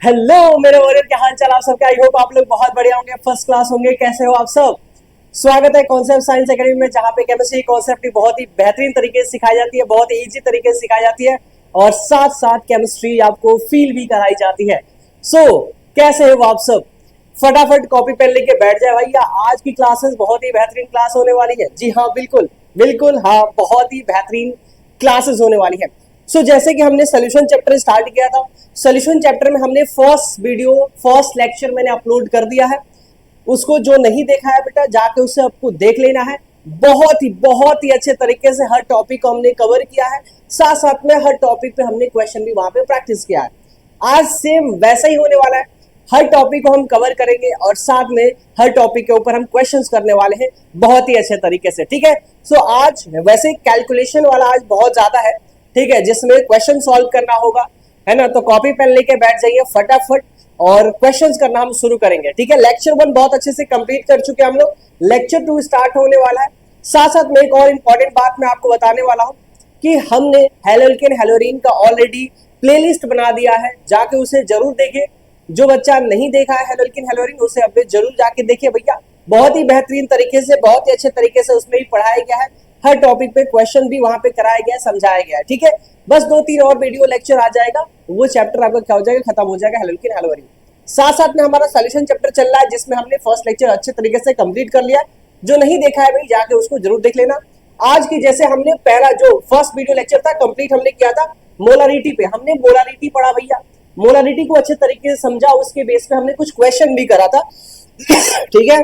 Hello मेरे warrior, क्या हाल चाल आप सबका। आई होप आप लोग बहुत बढ़िया होंगे, फर्स्ट क्लास होंगे। कैसे हो आप सब। स्वागत है कॉन्सेप्ट साइंस एकेडमी में, जहां पे केमिस्ट्री कॉन्सेप्ट की बहुत ही बेहतरीन तरीके से सिखाई जाती है, बहुत ही इजी तरीके से सिखाई जाती है और साथ साथ केमिस्ट्री आपको फील भी कराई जाती है। कैसे हो आप सब। फटाफट कॉपी पेन लेके बैठ जाए भैया, आज की क्लासेस बहुत ही बेहतरीन क्लास होने वाली है। जी हाँ, बिल्कुल बिल्कुल, हाँ बहुत ही बेहतरीन क्लासेस होने वाली है। जैसे कि हमने सोल्यूशन चैप्टर स्टार्ट किया था, सोल्यूशन चैप्टर में हमने फर्स्ट वीडियो फर्स्ट लेक्चर मैंने अपलोड कर दिया है। उसको जो नहीं देखा है बेटा, जाके उसे आपको देख लेना है। बहुत ही अच्छे तरीके से हर टॉपिक को हमने कवर किया है, साथ साथ में हर टॉपिक पे हमने क्वेश्चन भी वहां पे प्रैक्टिस किया है। आज सेम वैसा ही होने वाला है, हर टॉपिक को हम कवर करेंगे और साथ में हर टॉपिक के ऊपर हम क्वेश्चंस करने वाले हैं बहुत ही अच्छे तरीके से। ठीक है, आज वैसे कैलकुलेशन वाला आज बहुत ज्यादा है, ठीक है, जिसमें क्वेश्चन सॉल्व करना होगा, है ना। तो कॉपी पेन लेके बैठ जाइए फटाफट और क्वेश्चंस करना हम शुरू करेंगे। ठीक है, लेक्चर 1 बहुत अच्छे से कंप्लीट कर चुके हैं हम लोग, लेक्चर 2 स्टार्ट होने वाला है। साथ साथ में एक और इंपॉर्टेंट बात मैं आपको बताने वाला हूं कि हमने हेलोल्केन हेलोरीन का ऑलरेडी प्लेलिस्ट बना दिया है, जाके उसे जरूर देखें। जो बच्चा नहीं देखा है हेलोल्केन हेलोरीन, उसे अब जरूर जाके देखिए भैया। बहुत ही बेहतरीन तरीके से, बहुत ही अच्छे तरीके से उसमें भी पढ़ाया गया है, हर टॉपिक पे क्वेश्चन भी वहां पे कराया गया है, समझाया गया है। ठीक है, बस 2-3 और वीडियो लेक्चर आ जाएगा, वो चैप्टर आपका क्या हो जाएगा, खत्म हो जाएगा हेलोल्केन हेलोरीन। साथ साथ में हमारा सॉल्यूशन चैप्टर चल रहा है, जिसमें हमने फर्स्ट लेक्चर अच्छे तरीके से कंप्लीट कर लिया है। जो नहीं देखा है भाई, जाके उसको जरूर देख लेना। आज की जैसे हमने पहला जो फर्स्ट वीडियो लेक्चर था कंप्लीट हमने किया था मोलारिटी पे, हमने मोलारिटी पढ़ा भैया, मोलारिटी को अच्छे तरीके से समझा, उसके बेस पे हमने कुछ क्वेश्चन भी करा था। ठीक है,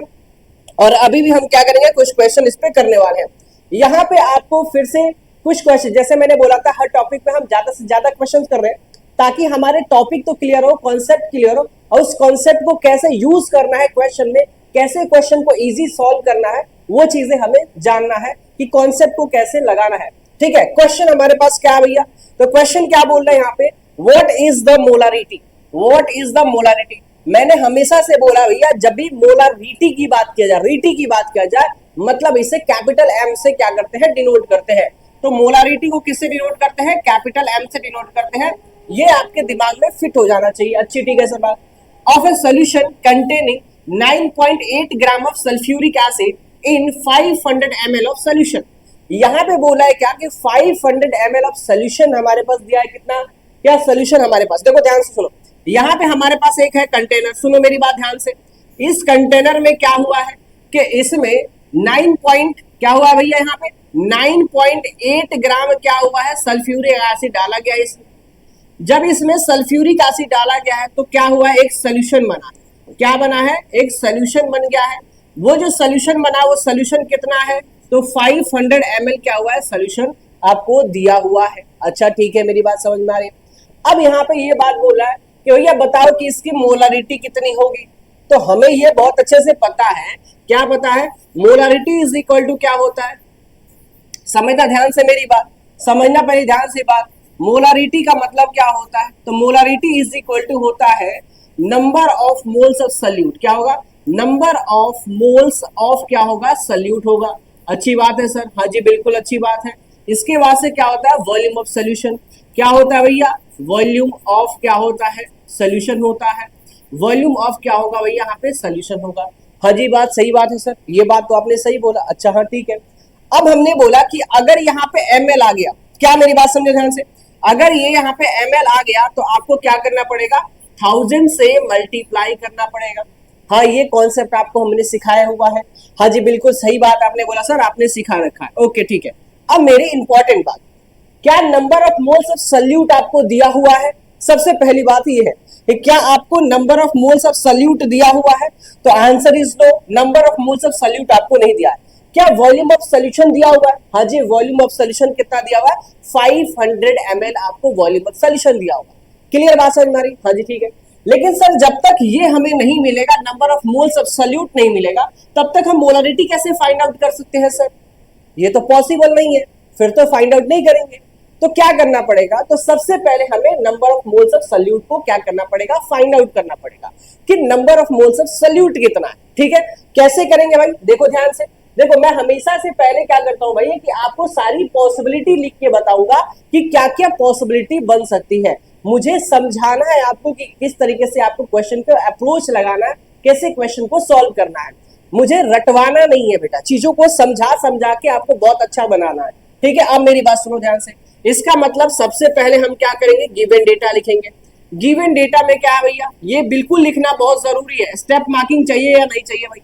और अभी भी हम क्या करेंगे, कुछ क्वेश्चन इस पे करने वाले हैं। यहाँ पे आपको फिर से कुछ क्वेश्चन, जैसे मैंने बोला था हर टॉपिक पे हम ज्यादा से ज्यादा क्वेश्चन कर रहे हैं, ताकि हमारे टॉपिक तो क्लियर हो, कॉन्सेप्ट क्लियर हो, और उस कॉन्सेप्ट को कैसे यूज करना है क्वेश्चन में, कैसे क्वेश्चन को इजी सॉल्व करना है, वो चीजें हमें जानना है कि कॉन्सेप्ट को कैसे लगाना है। ठीक है, क्वेश्चन हमारे पास क्या है भैया, तो क्वेश्चन क्या बोल रहे हैं यहाँ पे, what is the molarity, what is the molarity. मैंने हमेशा से बोला भैया, जब भी मोलारिटी की बात किया जाए, रीटी की बात किया जाए, मतलब इसे कैपिटल एम से क्या करते हैं, डिनोट करते हैं। तो मोलारिटी को किससे डिनोट करते हैं, कैपिटल एम से डिनोट करते हैं। ये आपके दिमाग में फिट हो जाना चाहिए अच्छी तरीके से बात। Of a solution containing 9.8 gram of sulphuric acid in 500 ml of solution. यहाँ पे बोला है क्या कि 500 ml ऑफ सोल्यूशन हमारे पास दिया है। कितना, क्या सोल्यूशन हमारे पास, देखो ध्यान से सुनो। यहाँ पे हमारे पास एक है कंटेनर, सुनो मेरी बात ध्यान से। इस कंटेनर में क्या हुआ है कि इसमें 9 पॉइंट क्या हुआ भैया, यहाँ पे 9.8 ग्राम क्या हुआ है, सल्फ्यूरिक एसिड डाला गया है इसमें। जब इसमें सल्फ्यूरिक एसिड डाला गया है तो क्या हुआ, एक सोल्यूशन बना। क्या बना है, एक सोल्यूशन बन गया है। वो जो सोल्यूशन बना, वो सोल्यूशन कितना है, तो 500 ml क्या हुआ है, सोल्यूशन आपको दिया हुआ है। अच्छा ठीक है, मेरी बात समझ में आ रही है। अब यहाँ पे ये बात बोल रहा है कि भैया बताओ कि इसकी मोलारिटी कितनी होगी। तो हमें ये बहुत अच्छे से पता है, क्या पता है, मोलारिटी इज इक्वल टू क्या होता है, समझना ध्यान से मेरी बात, समझना पहले ध्यान से बात। मोलारिटी का मतलब क्या होता है, तो मोलारिटी इज इक्वल टू होता है number of moles of salute. क्या होगा, नंबर ऑफ मोल्स ऑफ क्या होगा, सल्यूट होगा। अच्छी बात है सर, हाँ जी बिल्कुल अच्छी बात है। इसके बाद से क्या होता है, वॉल्यूम ऑफ सोल्यूशन। क्या होता है भैया, वॉल्यूम ऑफ क्या होता है, सोल्यूशन होता है। वॉल्यूम ऑफ क्या होगा भैया, यहाँ पे सोल्यूशन होगा। हाँ जी बात सही बात है सर, ये बात तो आपने सही बोला। अच्छा हाँ ठीक है। अब हमने बोला कि अगर यहाँ पे ml आ गया, क्या मेरी बात समझे ध्यान से, अगर ये यहाँ पे ml आ गया तो आपको क्या करना पड़ेगा, 1000 से मल्टीप्लाई करना पड़ेगा। हाँ ये कॉन्सेप्ट आपको हमने सिखाया हुआ है। हाँ जी बिल्कुल सही बात आपने बोला सर, आपने सिखा रखा है। ओके ठीक है। अब मेरी इंपॉर्टेंट बात, क्या number of moles of solute आपको दिया हुआ है। सबसे पहली बात ये है कि क्या आपको number of moles of solute दिया हुआ है, तो answer is no, number of moles of solute आपको नहीं दिया है। क्या वॉल्यूम ऑफ सोल्यूशन दिया हुआ है, हाँ जी वॉल्यूम ऑफ सोल्यूशन कितना दिया हुआ है, 500 ml आपको वॉल्यूम ऑफ सोल्यूशन दिया हुआ। क्लियर बात समझ में आ रही, हाँ जी ठीक है। लेकिन सर जब तक ये हमें नहीं मिलेगा, number of moles of solute नहीं मिलेगा, तब तक हम मोलारिटी कैसे फाइंड आउट कर सकते हैं सर, ये तो पॉसिबल नहीं है, फिर तो फाइंड आउट नहीं करेंगे। तो क्या करना पड़ेगा, तो सबसे पहले हमें number of moles of salute को क्या करना पड़ेगा, फाइंड आउट करना पड़ेगा कि number of moles of salute कितना है। ठीक है, कैसे करेंगे भाई, देखो ध्यान से। देखो मैं हमेशा से पहले क्या करता हूं भाई कि आपको सारी पॉसिबिलिटी लिख के बताऊंगा कि क्या क्या पॉसिबिलिटी बन सकती है। मुझे समझाना है आपको कि किस तरीके से आपको क्वेश्चन को अप्रोच लगाना है, कैसे क्वेश्चन को सॉल्व करना है। मुझे रटवाना नहीं है बेटा, चीजों को समझा समझा के आपको बहुत अच्छा बनाना है। ठीक है, अब मेरी बात सुनो ध्यान से। इसका मतलब सबसे पहले हम क्या करेंगे, गिवन डेटा लिखेंगे। गिवन डेटा में क्या है भैया, ये बिल्कुल लिखना बहुत जरूरी है। स्टेप मार्किंग चाहिए या नहीं चाहिए भाई?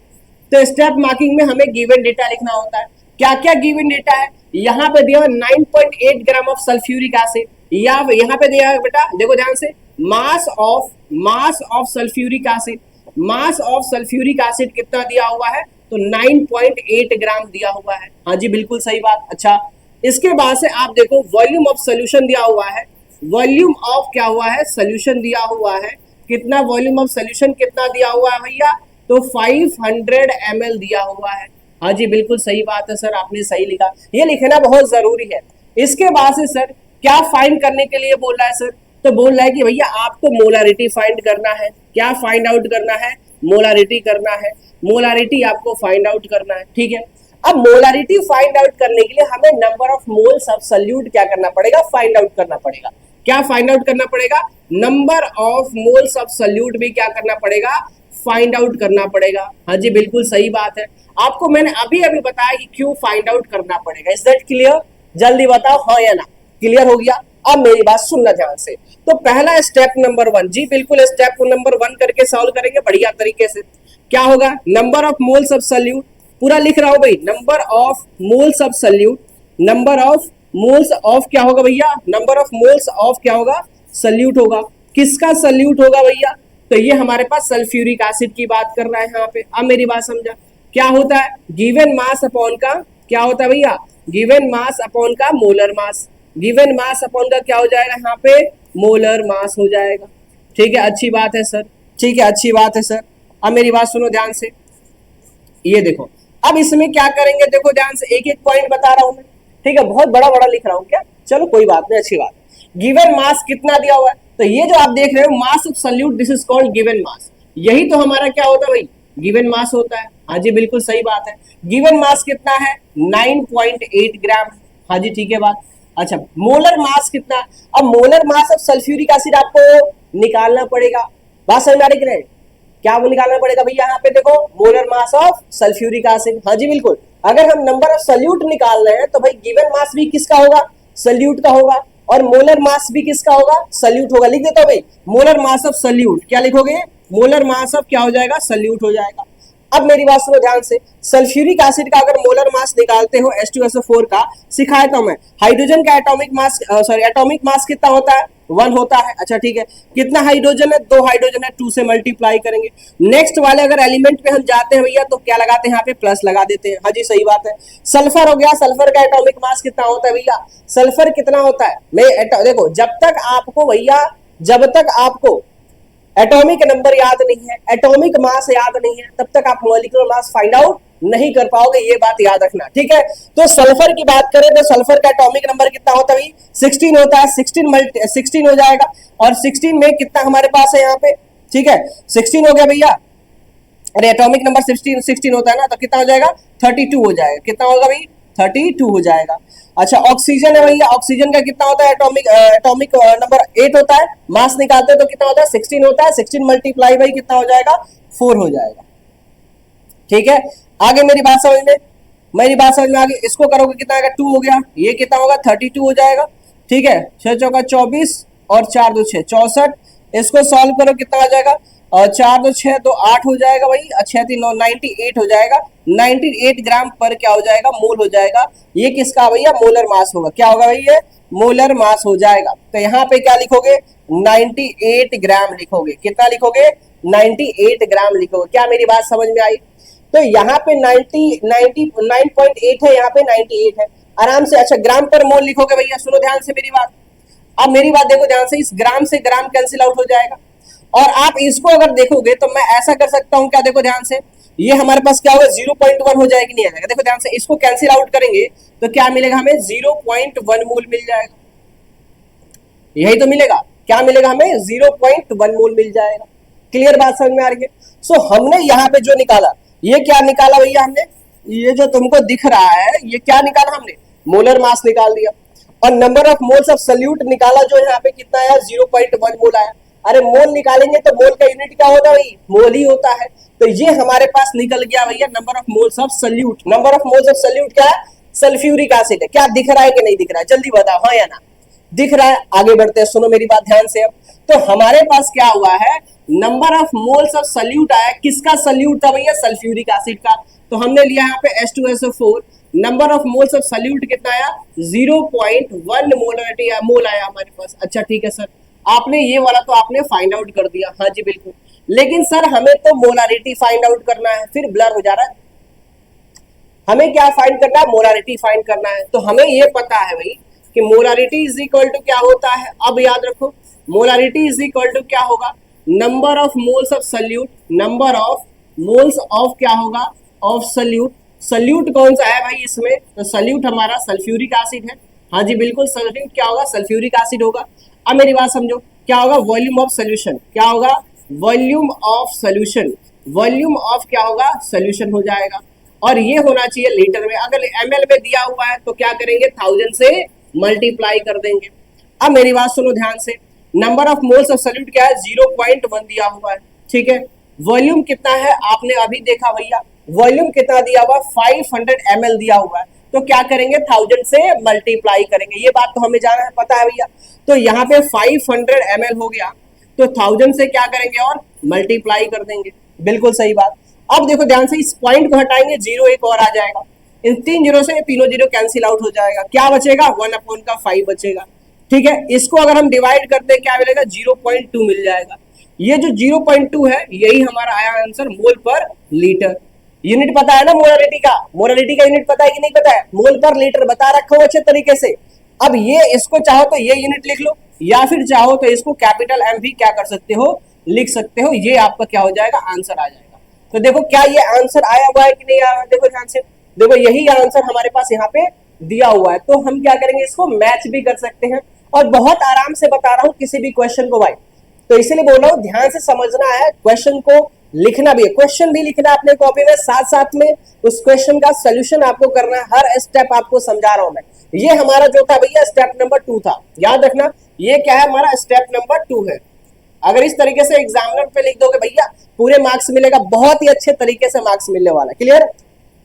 तो स्टेप मार्किंग में हमें गिवन डेटा लिखना होता है। क्या क्या गिवन डेटा है, यहाँ पे दिया 9.8 ग्राम ऑफ सल्फ्यूरिक एसिड, या यहाँ पे दिया है बेटा, देखो ध्यान से, mass of sulphuric acid, mass of sulphuric acid कितना दिया हुआ है, तो 9.8 ग्राम दिया हुआ है। हाँ जी बिल्कुल सही बात। अच्छा, इसके बाद से आप देखो वॉल्यूम ऑफ सोल्यूशन दिया हुआ है, वॉल्यूम ऑफ क्या हुआ है, सोल्यूशन दिया हुआ है। कितना वॉल्यूम ऑफ सोल्यूशन कितना दिया हुआ है भैया, तो 500 ml दिया हुआ है। हाँ जी बिल्कुल सही बात है सर, आपने सही लिखा, ये लिखना बहुत जरूरी है। इसके बाद से सर क्या फाइंड करने के लिए बोल रहा है सर, तो बोल रहा है कि भैया आपको मोलारिटी फाइंड करना है। क्या फाइंड आउट करना है, मोलारिटी करना है, मोलारिटी आपको फाइंड आउट करना है। ठीक है, अब मोलारिटी फाइंड आउट करने के लिए हमें number of moles of solute क्या करना पड़ेगा, फाइंड आउट करना पड़ेगा। क्या फाइंड आउट करना पड़ेगा, number of moles of solute भी क्या करना पड़ेगा, फाइंड आउट करना पड़ेगा। हाँ जी बिल्कुल सही बात है, आपको मैंने अभी अभी बताया कि क्यों फाइंड आउट करना पड़ेगा। Is that clear? जल्दी बताओ हाँ या ना, क्लियर हो गया? अब मेरी बात सुनना ध्यान से। तो पहला स्टेप नंबर 1, जी बिल्कुल स्टेप नंबर 1 करके सॉल्व करेंगे बढ़िया तरीके से। क्या होगा, number of moles of solute, पूरा लिख रहा हूं भाई, number of moles of solute, number of moles of क्या होगा भैया, नंबर ऑफ मोल्स ऑफ क्या होगा, सोल्यूट होगा। किसका सोल्यूट होगा भैया, तो ये हमारे पास सल्फ्यूरिक एसिड की बात कर रहा है यहाँ पे। अब मेरी बात समझा, क्या होता है, गिवन मास अपॉन का क्या होता है भैया, गिवन मास अपॉन का molar mass, given mass upon का क्या हो जाएगा यहाँ पे, मोलर मास हो जाएगा। ठीक है, अच्छी बात है सर, ठीक है अच्छी बात है सर। अब मेरी बात सुनो ध्यान से, ये देखो अब इसमें क्या करेंगे, देखो ध्यान से, एक एक पॉइंट बता रहा हूं मैं। ठीक है, बहुत बड़ा बड़ा लिख रहा हूं क्या, चलो कोई बात नहीं, अच्छी बात। गिवन मास कितना दिया हुआ है, तो ये जो आप देख रहे हो mass of solute, this is called given mass. यही तो हमारा क्या होता है भाई, गिवन मास होता है। हाँ जी बिल्कुल सही बात है, गिवन मास कितना है, 9.8 ग्राम। हाँ जी ठीक है बात। अच्छा, मोलर मास कितना, अब molar mass of sulphuric acid आपको निकालना पड़ेगा। बात समझ आ रही कि नहीं, क्या वो निकालना पड़ेगा भैया, यहाँ पे देखो molar mass of sulphuric acid. हाँ जी बिल्कुल, अगर हम नंबर ऑफ सोल्यूट निकाल रहे हैं तो भाई गिवन मास भी किसका होगा, सोल्यूट का होगा, और मोलर मास भी किसका होगा, सोल्यूट होगा। लिख देता हूं भाई, मोलर मास ऑफ सोल्यूट, क्या लिखोगे, मोलर मास ऑफ क्या हो जाएगा, सोल्यूट हो जाएगा। अब मेरी बात सुनो ध्यान से, सल्फ्यूरिक एसिड का अगर मोलर मास निकालते हो H2SO4 का, सिखाया था मैं। हाइड्रोजन का atomic mass, sorry atomic mass कितना होता है, 1 होता है। अच्छा ठीक है, कितना हाइड्रोजन है, 2 हाइड्रोजन है, 2 से मल्टीप्लाई करेंगे। नेक्स्ट वाले अगर एलिमेंट पे हम जाते हैं भैया, तो क्या लगाते हैं यहाँ पे, प्लस लगा देते हैं। हाँ जी सही बात है। सल्फर हो गया, सल्फर का एटॉमिक मास कितना होता है भैया, सल्फर कितना होता है, मैं देखो जब तक आपको भैया, जब तक आपको एटॉमिक नंबर याद नहीं है, एटॉमिक मास याद नहीं है, तब तक आप मॉलिक्यूलर मास फाइंड आउट नहीं कर पाओगे, ये बात याद रखना। ठीक है, तो सल्फर की बात करें तो सल्फर का एटॉमिक नंबर कितना होता है, 16 होता है। 16 हो जाएगा, और 16 में कितना हमारे पास है यहाँ पे, ठीक है 16 हो गया भैया, अरे एटॉमिक नंबर 16 होता है ना, तो कितना हो जाएगा, 32 हो जाएगा। कितना होगा भाई, 32 हो जाएगा। अच्छा, ऑक्सीजन है भैया, ऑक्सीजन का कितना होता है, एटॉमिक नंबर 8 होता है। मास निकालते हैं तो कितना होता है, 16 होता है। 16 मल्टीप्लाई बाई कितना हो जाएगा, 4 हो जाएगा। ठीक है, आगे मेरी बात समझ में, मेरी बात समझ में आगे, इसको करोगे कितना आएगा, 2 हो गया, ये कितना होगा, 32 हो जाएगा। ठीक है, 6 चौका 24 और 4 2 6 64, इसको सॉल्व करो कितना आ जाएगा, और 4 2 6 तो 8 हो जाएगा भाई, 6 3 9 98 हो जाएगा। 98 ग्राम पर क्या हो जाएगा, मोल हो जाएगा। ये किसका भैया, मोलर मास होगा। क्या होगा भाई, ये मोलर मास हो जाएगा। तो यहाँ पे क्या लिखोगे, 98 ग्राम लिखोगे। कितना लिखोगे, 98 ग्राम लिखोगे। क्या मेरी बात समझ में आई? तो यहाँ पे 99.8 है, यहाँ पे 98 है, आराम से। अच्छा, ग्राम पर मोल लिखोगे भैया, सुनो ध्यान से मेरी बात। अब मेरी बात देखो ध्यान से, इस ग्राम से ग्राम कैंसिल आउट हो जाएगा, और आप इसको अगर देखोगे तो मैं ऐसा कर सकता हूं, क्या देखो ध्यान से, ये हमारे पास क्या होगा, 0.1 हो जाएगा, नहीं आ जाएगा। देखो ध्यान से, इसको कैंसिल आउट करेंगे तो क्या मिलेगा हमें, 0.1 मोल मिल जाएगा। यही तो मिलेगा, क्या मिलेगा हमें, 0.1 मोल मिल जाएगा। क्लियर बात समझ में आ रही है? सो हमने यहाँ पे जो निकाला, ये क्या निकाला भैया हमने, ये जो तुमको दिख रहा है, ये क्या निकाला हमने, मोलर मास निकाल दिया। और number of moles of salute निकाला जो यहाँ पे कितना आया 0.1 मोल आया। अरे मोल निकालेंगे तो मोल का यूनिट क्या होता है भाई, मोल ही होता है। तो ये हमारे पास निकल गया भैया number of moles of solute. Number of moles of salute क्या है, सल्फ्यूरिक एसिड है। क्या दिख रहा है कि नहीं दिख रहा है, जल्दी बताओ, हाँ या ना, दिख रहा है। आगे बढ़ते हैं, सुनो मेरी बात ध्यान से। अब तो हमारे पास क्या हुआ है, number of moles of salute आया। किसका सल्यूट था भैया, सल्फ्यूरिक एसिड का। तो हमने लिया यहाँ पे H2SO4। Number of moles of salute कितना आया, 0.1 मोल आया हमारे पास। अच्छा ठीक है सर, आपने ये वाला तो आपने फाइंड आउट कर दिया, हाँ जी बिल्कुल। लेकिन सर हमें तो मोलारिटी फाइंड आउट करना है, फिर ब्लर हो जा रहा है। हमें क्या फाइंड करना है, मोलारिटी फाइंड करना है। तो हमें ये पता है भाई कि मोलारिटी इज इक्वल टू क्या होता है, अब याद रखो, मोलारिटी इज इक्वल टू क्या होगा, number of moles of solute, number of moles of क्या होगा, ऑफ सल्यूट। सल्यूट कौन सा है भाई इसमें, तो सल्यूट हमारा सल्फ्यूरिक एसिड है। हाँ जी बिल्कुल, सल्यूट क्या होगा, सल्फ्यूरिक एसिड होगा। अब मेरी बात समझो, क्या होगा, वॉल्यूम ऑफ सोल्यूशन, क्या होगा, volume of solution, volume of क्या होगा, सोल्यूशन हो जाएगा। और ये होना चाहिए लीटर में। अगर ml में दिया हुआ है तो क्या करेंगे, 1000 से मल्टीप्लाई कर देंगे। अब मेरी बात सुनो ध्यान से, number of moles of solute क्या है, 0.1 दिया हुआ है, ठीक है। वॉल्यूम कितना है आपने अभी देखा भैया, वॉल्यूम कितना दिया हुआ, 500 ml दिया हुआ है। तो क्या करेंगे, 1000 से मल्टीप्लाई करेंगे। ये बात तो हमें जाना है, पता है भैया। तो यहाँ पे 500 ml हो गया, तो 1000 से क्या करेंगे और मल्टीप्लाई कर देंगे। बिल्कुल सही बात। अब देखो ध्यान से, इस पॉइंट को हटाएंगे, 0 एक और आ जाएगा। इन 3 जीरो से तीनों जीरो कैंसिल आउट हो जाएगा। क्या बचेगा, 1/5 बचेगा, ठीक है। इसको अगर हम डिवाइड करते हैं क्या मिलेगा, 0.2 मिल जाएगा। ये जो 0.2 है यही हमारा आया आंसर, मोल पर लीटर। यूनिट पता है ना मोलारिटी का, मोलारिटी का यूनिट पता है कि नहीं पता है, मोल पर लीटर बता रखा हो अच्छे तरीके से। अब ये इसको चाहो तो ये यूनिट लिख लो, या फिर चाहो तो इसको कैपिटल M भी क्या कर सकते हो, लिख सकते हो। ये आपका क्या हो जाएगा, आंसर आ जाएगा। तो देखो क्या ये आंसर आया हुआ है कि नहीं आया, देखो ध्यान से, देखो यही आंसर हमारे पास यहाँ पे दिया हुआ है। तो हम क्या करेंगे, इसको मैच भी कर सकते हैं। और बहुत आराम से बता रहा हूँ किसी भी क्वेश्चन को भाई, तो इसीलिए बोल रहा हूँ ध्यान से समझना है, क्वेश्चन को लिखना भी है, क्वेश्चन भी लिखना है अपने कॉपी में, साथ साथ में उस क्वेश्चन का सोल्यूशन आपको करना है। हर स्टेप आपको समझा रहा हूं मैं। ये हमारा जो था भैया स्टेप नंबर 2 था, याद रखना। ये क्या है, हमारा स्टेप नंबर 2 है। अगर इस तरीके से एग्जामिनर पे लिख दोगे भैया, पूरे मार्क्स मिलेगा, बहुत ही अच्छे तरीके से मार्क्स मिलने वाला। क्लियर,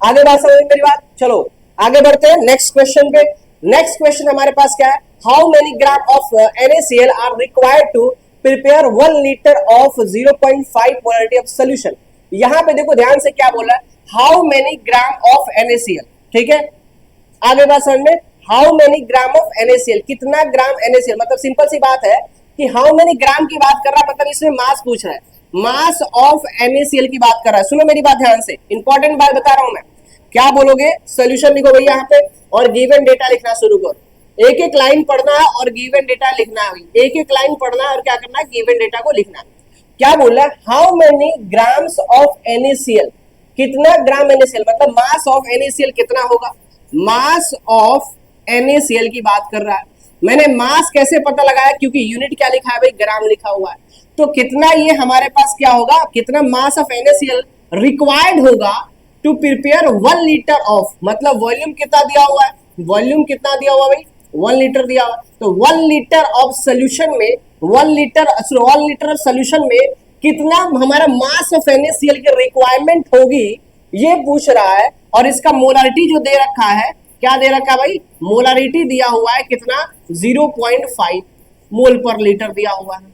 आगे बात समझ मेरी बात। चलो आगे बढ़ते हैं नेक्स्ट क्वेश्चन पे। नेक्स्ट क्वेश्चन हमारे पास क्या है, how many gram of NaCl are required to prepare 1 litre of 0.5 molarity of solution. यहां पे देखो ध्यान से क्या बोला है, how many gram of NaCl, ठीक है। आगे बात समझ में, how many gram of NaCl, कितना ग्राम NaCl, मतलब सिंपल सी बात है कि हाउ मेनी ग्राम की बात कर रहा है, मतलब इसमें मास पूछ रहा है, मास ऑफ NaCl की बात कर रहा है। सुनो मेरी बात ध्यान से, इंपॉर्टेंट बात बता रहा हूं मैं। क्या बोलोगे, सोल्यूशन लिखो भैया यहाँ पे और गिवन डेटा लिखना शुरू करो। एक एक लाइन पढ़ना है और गिवन डेटा लिखना है, एक एक लाइन पढ़ना है और क्या करना है, गिवन डेटा को लिखना है। क्या बोला, how many grams of NaCl, कितना ग्राम NaCl, मतलब मास ऑफ NaCl कितना होगा, मास ऑफ NaCl की बात कर रहा है। मैंने मास कैसे पता लगाया, क्योंकि यूनिट क्या लिखा है भाई, ग्राम लिखा हुआ है। तो कितना ये हमारे पास क्या होगा, कितना मास ऑफ NaCl रिक्वायर्ड होगा टू प्रिपेयर 1 लीटर ऑफ, मतलब वॉल्यूम कितना दिया हुआ है, वॉल्यूम कितना दिया हुआ भाई, 1 लीटर दिया हुआ। तो 1 लीटर ऑफ सोल्यूशन में, 1 लीटर ऑफ सोल्यूशन में कितना हमारा मास ऑफ NaCl की रिक्वायरमेंट होगी, ये पूछ रहा है। और इसका मोलारिटी जो दे रखा है, क्या दे रखा है भाई, मोलारिटी दिया हुआ है कितना, 0.5 मोल पर लीटर दिया हुआ है।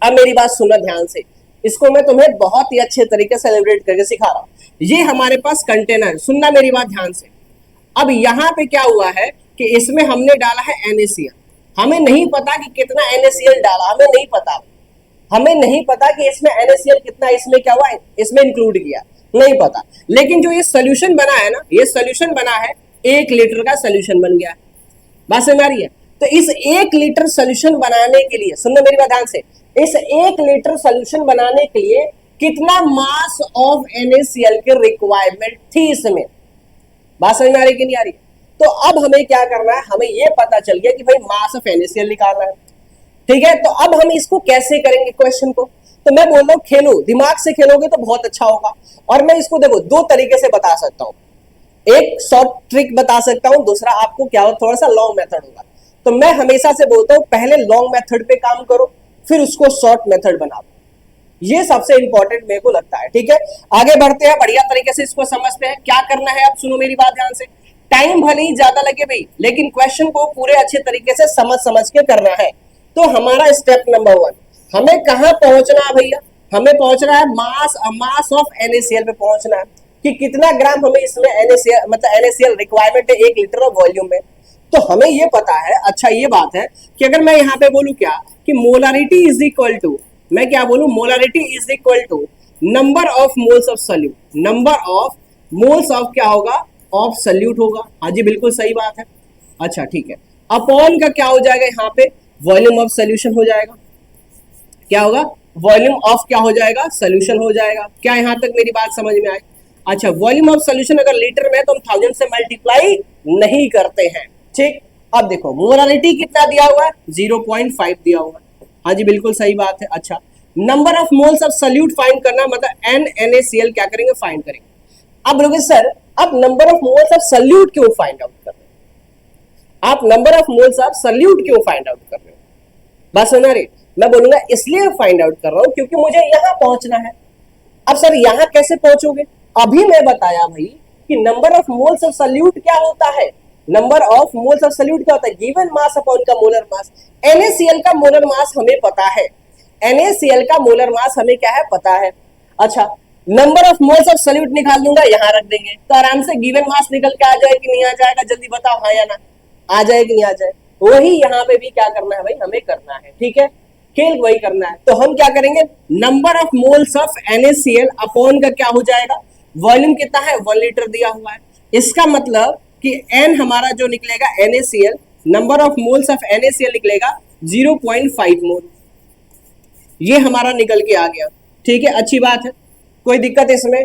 अब मेरी बात सुनना ध्यान से, इसको मैं तुम्हें बहुत ही अच्छे तरीके से सेलिब्रेट करके सिखा रहा हूं। ये हमारे पास कंटेनर, सुनना मेरी बात ध्यान से। अब यहाँ पे क्या हुआ है कि इसमें हमने डाला है NaCl, हमें नहीं पता कि कितना NaCl डाला, हमें नहीं पता, हमें नहीं पता कि इसमें NaCl कितना, इसमें क्या हुआ, इसमें इंक्लूड किया, नहीं पता। लेकिन जो ये सोल्यूशन बना है ना, ये सोल्यूशन बना है, 1 लीटर का सोल्यूशन बन गया है, बात समझ आ रही है। तो इस 1 लीटर सोल्यूशन बनाने के लिए, सुनना मेरी बात ध्यान से, इस 1 लीटर सोल्यूशन बनाने के लिए कितना मास ऑफ NaCl की रिक्वायरमेंट थी इसमें, बात समझ में आ रही कि नहीं आ रही। तो अब हमें क्या करना है, हमें यह पता चल गया कि भाई मास ऑफ NaCl निकालना है, ठीक है। तो अब हम इसको कैसे करेंगे क्वेश्चन को, तो मैं बोल रहा हूं खेलो, दिमाग से खेलोगे तो बहुत अच्छा होगा। और मैं इसको देखो 2 तरीके से बता सकता हूं। एक शॉर्ट ट्रिक बता सकता हूं, दूसरा आपको क्या हो थोड़ा सा लॉन्ग मेथड होगा। तो मैं हमेशा से बोलता हूं पहले लॉन्ग मेथड पे काम करो, फिर उसको शॉर्ट मेथड बनाओ। ये सबसे इंपॉर्टेंट मेरे को लगता है। ठीक है, आगे बढ़ते हैं, बढ़िया तरीके से इसको समझते हैं। क्या करना है, अब सुनो मेरी बात ध्यान से। टाइम भले ही ज्यादा लगे भाई, लेकिन क्वेश्चन को पूरे अच्छे तरीके से समझ के करना है। तो हमारा स्टेप नंबर 1, हमें कहां पहुंचना है भैया? हमें पहुंचना है मास ऑफ NaCl पे पहुंचना है कि कितना ग्राम हमें इसमें NaCl मतलब NaCl रिक्वायरमेंट है 1 लीटर ऑफ वॉल्यूम में। तो हमें ये पता है, अच्छा ये बात है कि अगर मैं यहाँ पे बोलूं क्या कि मोलारिटी इज इक्वल टू, मैं क्या बोलूं, molarity is equal to number of moles of solute, number of moles of क्या होगा, ऑफ सॉल्यूट होगा। हाँ जी बिल्कुल सही बात है। अच्छा ठीक है, अपॉन का क्या हो जाएगा यहाँ पे, वॉल्यूम ऑफ सोल्यूशन हो जाएगा। क्या होगा, वॉल्यूम ऑफ क्या हो जाएगा, सोल्यूशन हो जाएगा। क्या यहां तक मेरी बात समझ में आई? अच्छा, वॉल्यूम ऑफ सोल्यूशन अगर लीटर में तो हम 1000 से मल्टीप्लाई नहीं करते हैं। ठीक, अब देखो मोलारिटी कितना दिया हुआ है, 0.5 दिया हुआ है। हाँ जी बिल्कुल सही बात है। अच्छा, number of moles of solute find करना, मतलब NaCl क्या करेंगे, फाइंड करेंगे। अब बोलोगे सर अब number of moles of solute क्यों फाइंड आउट कर रहे हो, आप number of moles of solute क्यों फाइंड आउट कर रहे हो? बात सुना रही, मैं बोलूंगा इसलिए फाइंड आउट कर रहा हूं क्योंकि मुझे यहां पहुंचना है। अब सर यहां कैसे पहुंचोगे? अभी मैं बताया भाई कि number of moles of solute क्या होता है, number of moles of solute क्या होता है, गिवन मास अपॉन का मोलर मास। NaCl का मोलर मास हमें पता है, NaCl का मोलर मास हमें क्या है, पता है। अच्छा, number of moles of solute निकाल दूंगा, यहां रख देंगे तो आराम से गिवन मास निकल के आ जाए कि नहीं आ जाएगा, जल्दी बताओ हाँ या ना, आ जाए कि नहीं आ जाए। वही यहां पे भी क्या करना है भाई, हमें करना है। ठीक है, खेल वही करना है। तो हम क्या करेंगे, number of moles of NaCl upon का क्या हो जाएगा, वॉल्यूम कितना है, 1 लीटर दिया हुआ है। इसका मतलब कि n हमारा जो निकलेगा NaCl, number of moles of NaCl निकलेगा 0.5 मोल। ये हमारा निकल के आ गया। ठीक है, अच्छी बात है, कोई दिक्कत इसमें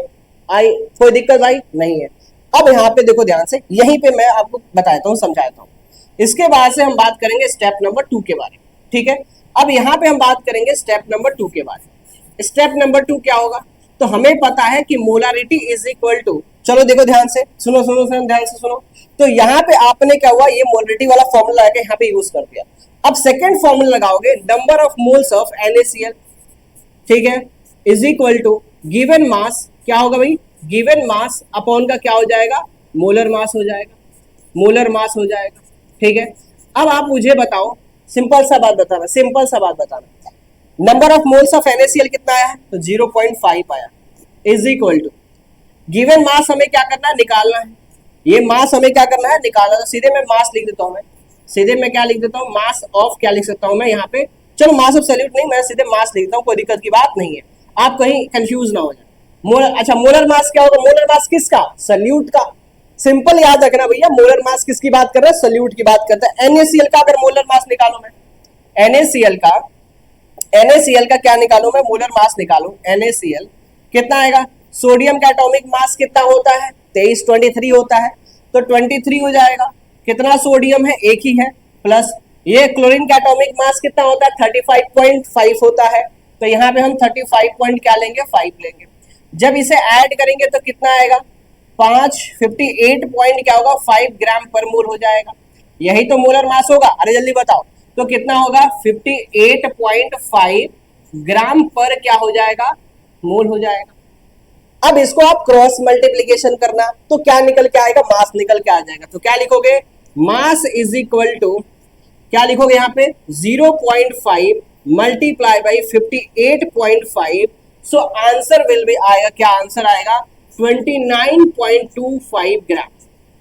आई, कोई दिक्कत आई नहीं है। अब यहाँ पे देखो ध्यान से, यहीं पे मैं आपको बताता हूँ, समझाता हूँ। इसके बाद से हम बात करेंगे स्टेप नंबर 2 के बारे में। ठीक है, अब यहाँ पे हम बात करेंगे स्टेप नंबर 2 के बारे में। स्टेप नंबर 2 क्या होगा, तो हमें पता है कि मोलारिटी इज इक्वल टू, चलो देखो ध्यान से, सुनो सुनो सुनो ध्यान से सुनो। तो यहाँ पे आपने क्या हुआ, ये मोलारिटी वाला फॉर्मूला आके यहाँ पे यूज कर दिया। अब सेकंड फॉर्मूला लगाओगे, number of moles of NaCl, ठीक है, is equal to given mass, क्या होगा भाई, गिवन मास अपॉन का क्या हो जाएगा, मोलर मास हो जाएगा, मोलर मास हो जाएगा। ठीक है, अब आप मुझे बताओ, सिंपल सा बात बताना, सिंपल सा बात बताना, number of moles of NaCl कितना आया, तो 0.5 आया, is equal to given mass हमें क्या करना है, निकालना है। ये मास हमें क्या करना है, निकालना। तो सीधे मैं मास लिख देता हूं, मैं सीधे मैं क्या लिख देता हूं, मास ऑफ क्या लिख सकता हूं मैं यहाँ पे, चलो मास ऑफ सोल्यूट नहीं, मैं सीधे मास लिखता हूँ, कोई दिक्कत की बात नहीं है, आप कहीं कंफ्यूज ना हो जाए। मोलर, अच्छा मोलर मास क्या होगा, मोलर मास किसका, सोल्यूट का। सिंपल याद रखना भैया, मोलर मास किसकी बात कर रहा है, सोल्यूट की बात करता है। NaCl का अगर मोलर मास निकालो, मैं NaCl का क्या निकालू, मैं मोलर मास निकालू, NaCl कितना आएगा, सोडियम का एटॉमिक मास कितना होता है, 23 होता है, तो 23 हो जाएगा। कितना सोडियम है, एक ही है, प्लस ये क्लोरीन का एटॉमिक मास कितना होता है, 35.5 होता है, तो यहाँ पे हम 35 पॉइंट क्या लेंगे, 5 लेंगे। जब इसे ऐड करेंगे तो कितना आएगा, 58 पॉइंट क्या होगा, 5 ग्राम पर मोल हो जाएगा। यही तो मोलर मास होगा, अरे जल्दी बताओ, तो कितना होगा, 58.5 ग्राम पर क्या हो जाएगा, मोल हो जाएगा। अब इसको आप क्रॉस मल्टीप्लीकेशन करना, तो क्या निकल के आएगा, मास निकल के आ जाएगा। तो क्या लिखोगे, मास इज इक्वल टू, क्या लिखोगे यहाँ पे, 0.5 multiply by 58.5, so answer will be, आएगा क्या, आंसर आएगा 29.25 ग्राम।